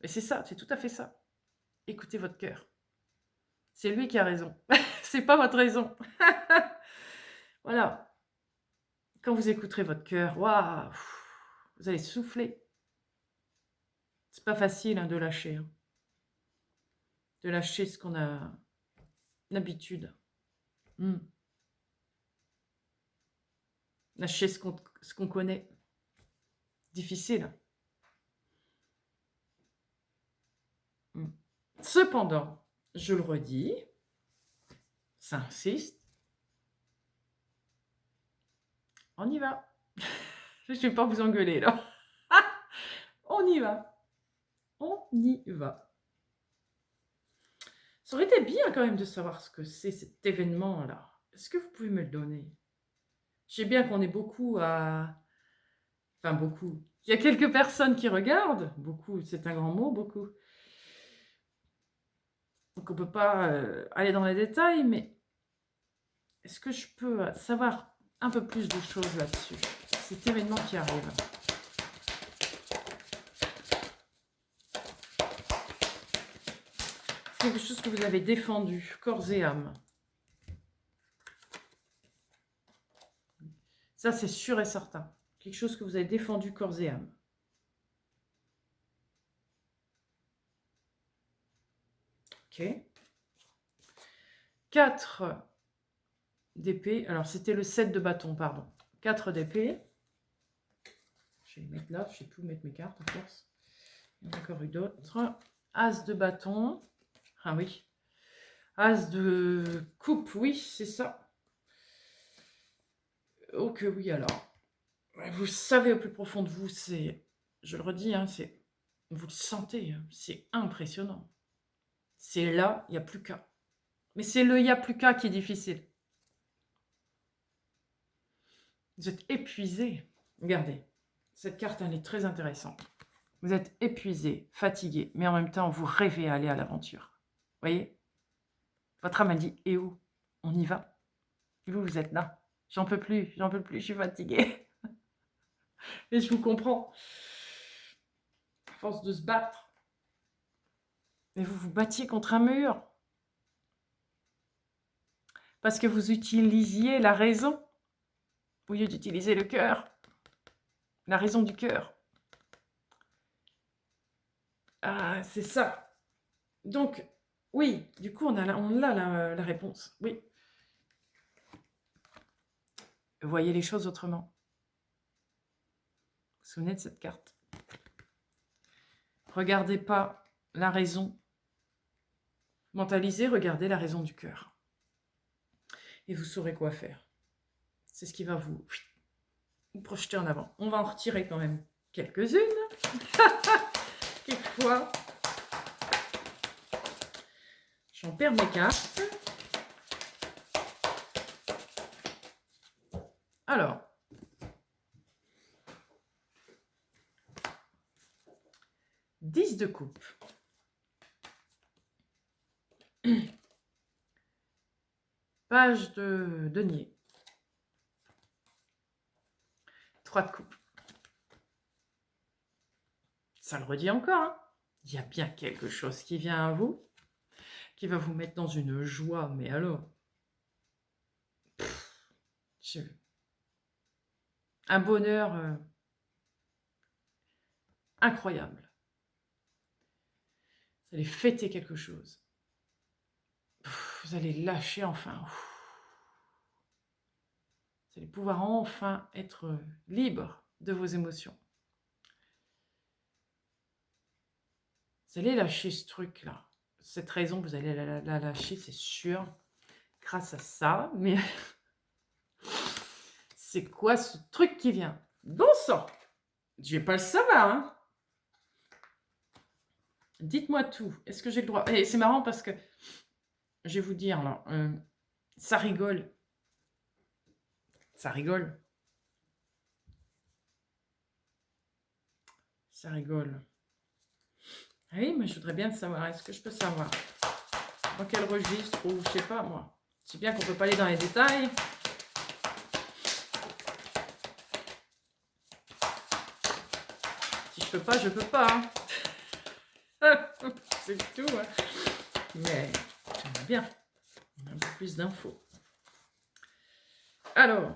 c'est ça, c'est tout à fait ça. Écoutez votre cœur. C'est lui qui a raison. C'est pas votre raison. Voilà. Quand vous écouterez votre cœur, waouh, vous allez souffler. C'est pas facile hein, de lâcher. Hein. De lâcher ce qu'on a l'habitude. Lâcher ce qu'on connaît. Difficile. Cependant, je le redis, ça insiste. On y va. Je ne vais pas vous engueuler là. On y va. On y va. Ça aurait été bien quand même de savoir ce que c'est cet événement-là. Est-ce que vous pouvez me le donner? Je sais bien qu'on est beaucoup à... Enfin, beaucoup. Il y a quelques personnes qui regardent. Beaucoup, c'est un grand mot, beaucoup. Donc on ne peut pas aller dans les détails, mais est-ce que je peux savoir un peu plus de choses là-dessus? Cet événement qui arrive. C'est quelque chose que vous avez défendu, corps et âme. Ça, c'est sûr et certain. Quelque chose que vous avez défendu, corps et âme. Ok. 4 d'épée. Alors, c'était le 7 de bâton, pardon. 4 d'épée. Je vais les mettre là. Je ne sais plus où mettre mes cartes, en force. Il y en a encore eu d'autres. As de bâton. Ah oui. As de coupe, oui, c'est ça. Oh que oui, alors. Vous savez au plus profond de vous, c'est... Je le redis, hein, c'est... Vous le sentez, hein, c'est impressionnant. C'est là, il n'y a plus qu'à. Mais c'est le il n'y a plus qu'à qui est difficile. Vous êtes épuisé. Regardez, cette carte, elle est très intéressante. Vous êtes épuisé, fatigué, mais en même temps, vous rêvez à aller à l'aventure. Vous voyez? Votre âme a dit, et où? On y va. Et vous, vous êtes là. J'en peux plus, je suis fatiguée. Et je vous comprends. À force de se battre. Et vous vous battiez contre un mur. Parce que vous utilisiez la raison au lieu d'utiliser le cœur. La raison du cœur. Ah, c'est ça. Donc, oui, du coup, on a la réponse. Oui. Voyez les choses autrement. Vous vous souvenez de cette carte? Regardez pas la raison. Mentalisez, regardez la raison du cœur. Et vous saurez quoi faire. C'est ce qui va vous projeter en avant. On va en retirer quand même quelques-unes. Quelquefois, j'en perds mes cartes. Alors, Dix de coupe. Page de denier. 3 de coupe. Ça le redit encore. Hein. Il y a bien quelque chose qui vient à vous, qui va vous mettre dans une joie. Mais alors, un bonheur incroyable. Vous allez fêter quelque chose. Vous allez lâcher enfin. Vous allez pouvoir enfin être libre de vos émotions. Vous allez lâcher ce truc-là. Cette raison, vous allez la lâcher, c'est sûr, grâce à ça. Mais c'est quoi ce truc qui vient? Bon sang! Je vais pas le savoir, hein? Dites-moi tout. Est-ce que j'ai le droit? Et c'est marrant parce que, je vais vous dire, là, ça rigole. Ça rigole. Ça rigole. Ah oui, mais je voudrais bien savoir. Est-ce que je peux savoir? Dans quel registre ou je sais pas, moi. C'est bien qu'on ne peut pas aller dans les détails. Si je peux pas, je peux pas. Hein. C'est tout. Hein. Mais j'aimerais bien. On a un peu plus d'infos. Alors.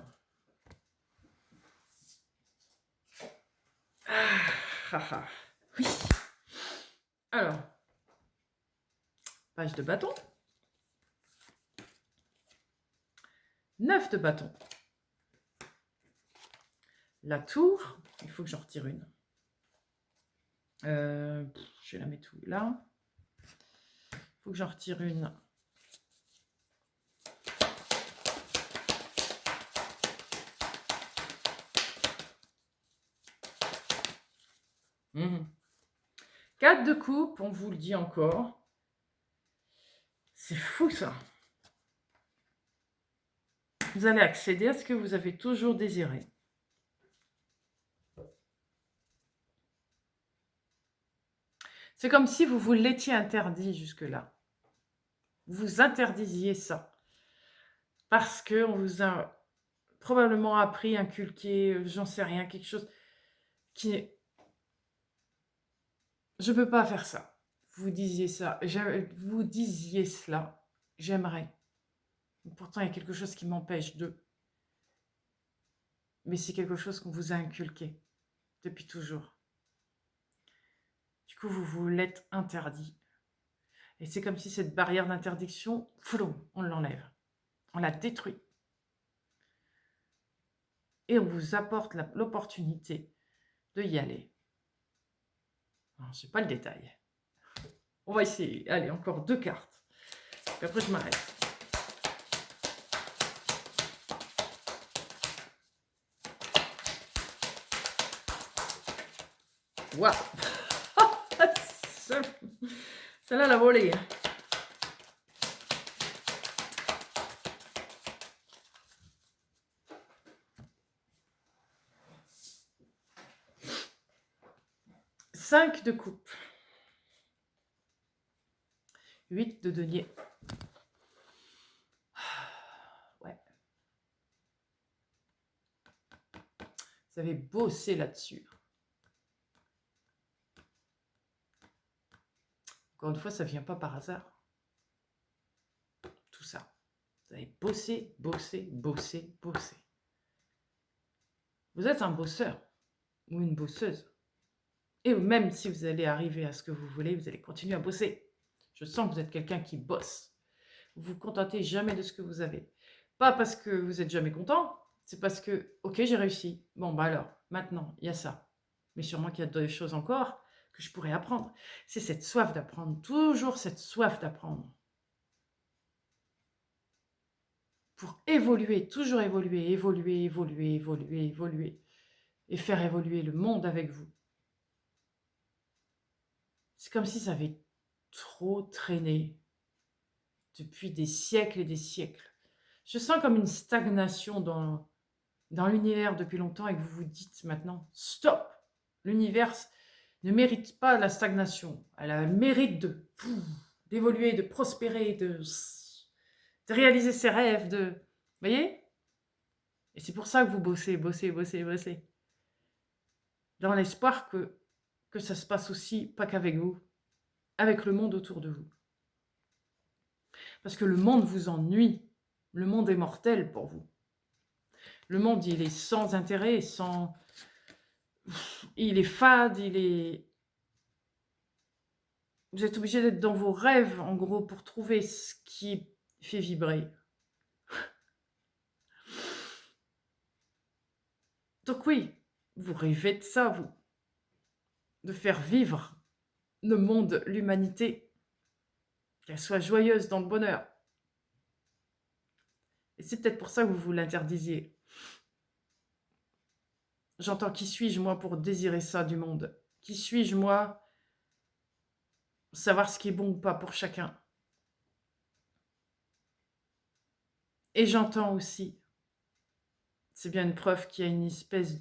Oui. Alors. Page de bâton. 9 de bâton. La tour. Il faut que j'en retire une. Je vais la mettre où là. Il faut que j'en retire une. Mmh. 4 de coupe, on vous le dit encore. C'est fou ça. Vous allez accéder à ce que vous avez toujours désiré. C'est comme si vous vous l'étiez interdit jusque-là. vous interdisiez ça. Parce qu'on vous a probablement appris, inculqué, j'en sais rien, quelque chose qui est... Je ne peux pas faire ça. Vous disiez ça. Vous disiez cela. J'aimerais. Pourtant, il y a quelque chose qui m'empêche de. Mais c'est quelque chose qu'on vous a inculqué depuis toujours. Du coup, vous vous l'êtes interdit. Et c'est comme si cette barrière d'interdiction, on l'enlève. On la détruit. Et on vous apporte l'opportunité de y aller. Je sais pas le détail. On va essayer. Allez, encore 2 cartes. Puis après, je m'arrête. Waouh. Celle-là, la volée. Cinq de coupe. 8 de denier. Ouais. Vous avez bossé là-dessus. Encore une fois, ça ne vient pas par hasard. Tout ça. Vous avez bossé, bossé, bossé, bossé. Vous êtes un bosseur ou une bosseuse. Et même si vous allez arriver à ce que vous voulez, vous allez continuer à bosser. Je sens que vous êtes quelqu'un qui bosse. Vous vous contentez jamais de ce que vous avez. Pas parce que vous êtes jamais content, c'est parce que, ok, j'ai réussi. Bon, bah alors, maintenant, il y a ça. Mais sûrement qu'il y a d'autres choses encore que je pourrais apprendre. C'est cette soif d'apprendre, toujours cette soif d'apprendre. Pour évoluer, toujours évoluer, évoluer, évoluer, évoluer, évoluer. Et faire évoluer le monde avec vous. C'est comme si ça avait trop traîné depuis des siècles et des siècles. Je sens comme une stagnation dans l'univers depuis longtemps et que vous vous dites maintenant, stop! L'univers ne mérite pas la stagnation. Elle a le mérite d'évoluer, de prospérer, de réaliser ses rêves, Vous voyez? Et c'est pour ça que vous bossez, bossez, bossez, bossez. Dans l'espoir que ça se passe aussi, pas qu'avec vous, avec le monde autour de vous. Parce que le monde vous ennuie. Le monde est mortel pour vous. Le monde, il est sans intérêt, il est fade, Vous êtes obligé d'être dans vos rêves, en gros, pour trouver ce qui fait vibrer. Donc oui, vous rêvez de ça, vous. De faire vivre le monde, l'humanité, qu'elle soit joyeuse dans le bonheur. Et c'est peut-être pour ça que vous vous l'interdisiez. J'entends, qui suis-je, moi, pour désirer ça du monde? Qui suis-je, moi, pour savoir ce qui est bon ou pas pour chacun? Et j'entends aussi, c'est bien une preuve qu'il y a une espèce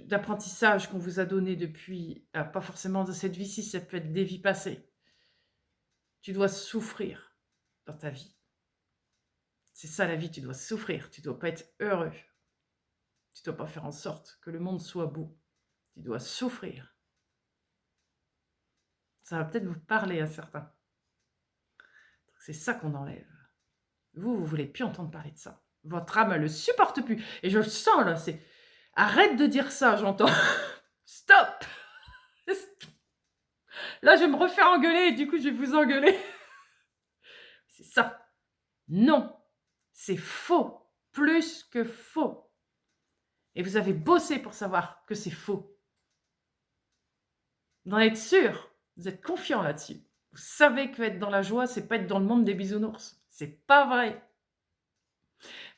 d'apprentissage qu'on vous a donné depuis, pas forcément de cette vie-ci, ça peut être des vies passées. Tu dois souffrir dans ta vie. C'est ça la vie, tu dois souffrir, tu dois pas être heureux. Tu dois pas faire en sorte que le monde soit beau. Tu dois souffrir. Ça va peut-être vous parler à certains. C'est ça qu'on enlève. Vous voulez plus entendre parler de ça. Votre âme, elle le supporte plus. Et je le sens là, c'est... Arrête de dire ça, j'entends. Stop. Là, je vais me refaire engueuler et du coup, je vais vous engueuler. C'est ça. Non, c'est faux. Plus que faux. Et vous avez bossé pour savoir que c'est faux. Vous en êtes sûr. Vous êtes confiant là-dessus. Vous savez que être dans la joie, c'est pas être dans le monde des bisounours. C'est pas vrai.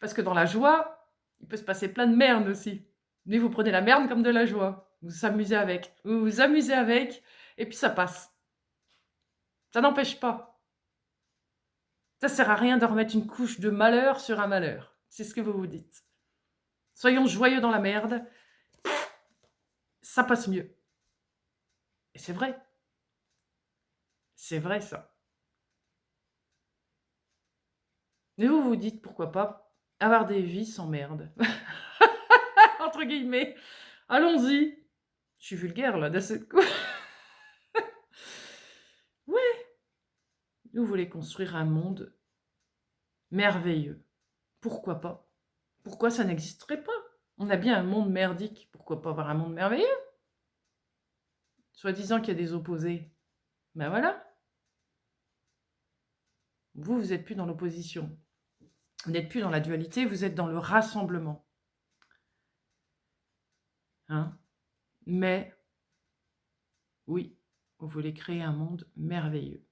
Parce que dans la joie, il peut se passer plein de merde aussi. Mais vous prenez la merde comme de la joie. Vous vous amusez avec. Vous vous amusez avec. Et puis ça passe. Ça n'empêche pas. Ça sert à rien de remettre une couche de malheur sur un malheur. C'est ce que vous vous dites. Soyons joyeux dans la merde. Ça passe mieux. Et c'est vrai. C'est vrai ça. Mais vous vous dites, pourquoi pas avoir des vies sans merde. Entre guillemets. Allons-y. Je suis vulgaire là, d'un seul coup. Ouais. Vous voulez construire un monde merveilleux. Pourquoi pas? Pourquoi ça n'existerait pas? On a bien un monde merdique. Pourquoi pas avoir un monde merveilleux? Soi-disant qu'il y a des opposés. Ben voilà. Vous n'êtes plus dans l'opposition. Vous n'êtes plus dans la dualité, vous êtes dans le rassemblement. Hein? Mais, oui, vous voulez créer un monde merveilleux.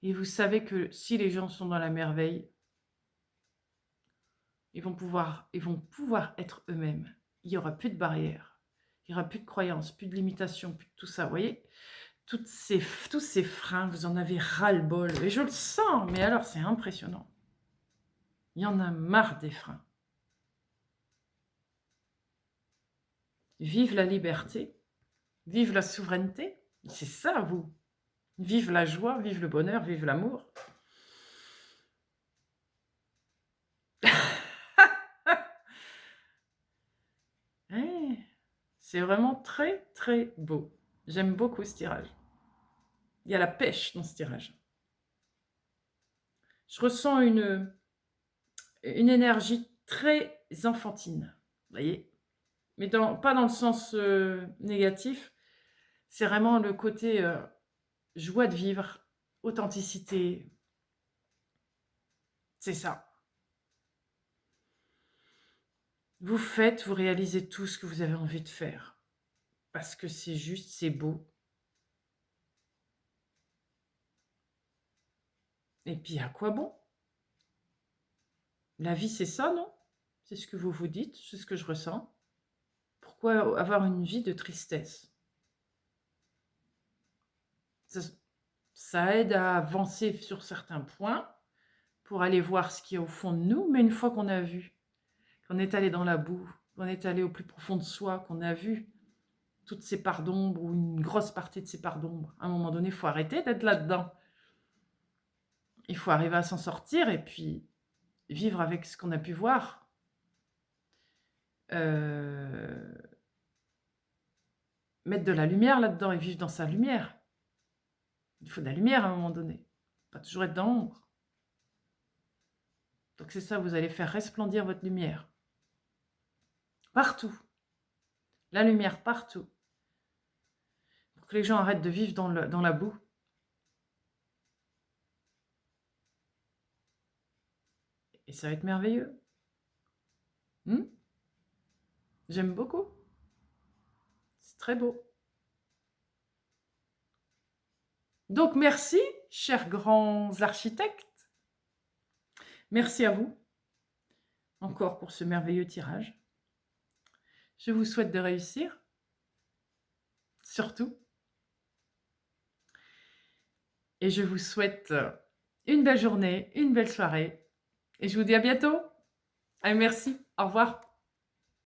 Et vous savez que si les gens sont dans la merveille, ils vont pouvoir être eux-mêmes. Il n'y aura plus de barrières. Il n'y aura plus de croyances, plus de limitations, plus de tout ça. Vous voyez, tous ces freins, vous en avez ras-le-bol. Et je le sens, mais alors c'est impressionnant. Il y en a marre des freins. Vive la liberté, vive la souveraineté. C'est ça, vous. Vive la joie, vive le bonheur, vive l'amour. Hey, c'est vraiment très, très beau. J'aime beaucoup ce tirage. Il y a la pêche dans ce tirage. Je ressens une énergie très enfantine, vous voyez, mais pas dans le sens négatif, c'est vraiment le côté joie de vivre, authenticité, c'est ça. Vous faites, vous réalisez tout ce que vous avez envie de faire, parce que c'est juste, c'est beau. Et puis à quoi bon? La vie, c'est ça, non? C'est ce que vous vous dites, c'est ce que je ressens. Pourquoi avoir une vie de tristesse? Ça aide à avancer sur certains points pour aller voir ce qu'il y a au fond de nous, mais une fois qu'on a vu, qu'on est allé dans la boue, qu'on est allé au plus profond de soi, qu'on a vu toutes ces parts d'ombre ou une grosse partie de ces parts d'ombre, à un moment donné, il faut arrêter d'être là-dedans. Il faut arriver à s'en sortir et puis vivre avec ce qu'on a pu voir. Mettre de la lumière là-dedans et vivre dans sa lumière. Il faut de la lumière à un moment donné, pas toujours être dans l'ombre. Donc c'est ça, vous allez faire resplendir votre lumière. Partout. La lumière partout. Pour que les gens arrêtent de vivre dans la boue. Et ça va être merveilleux. J'aime beaucoup. C'est très beau. Donc merci, chers grands architectes. Merci à vous, encore pour ce merveilleux tirage. Je vous souhaite de réussir, surtout. Et je vous souhaite une belle journée, une belle soirée. Et je vous dis à bientôt. Allez, merci, au revoir.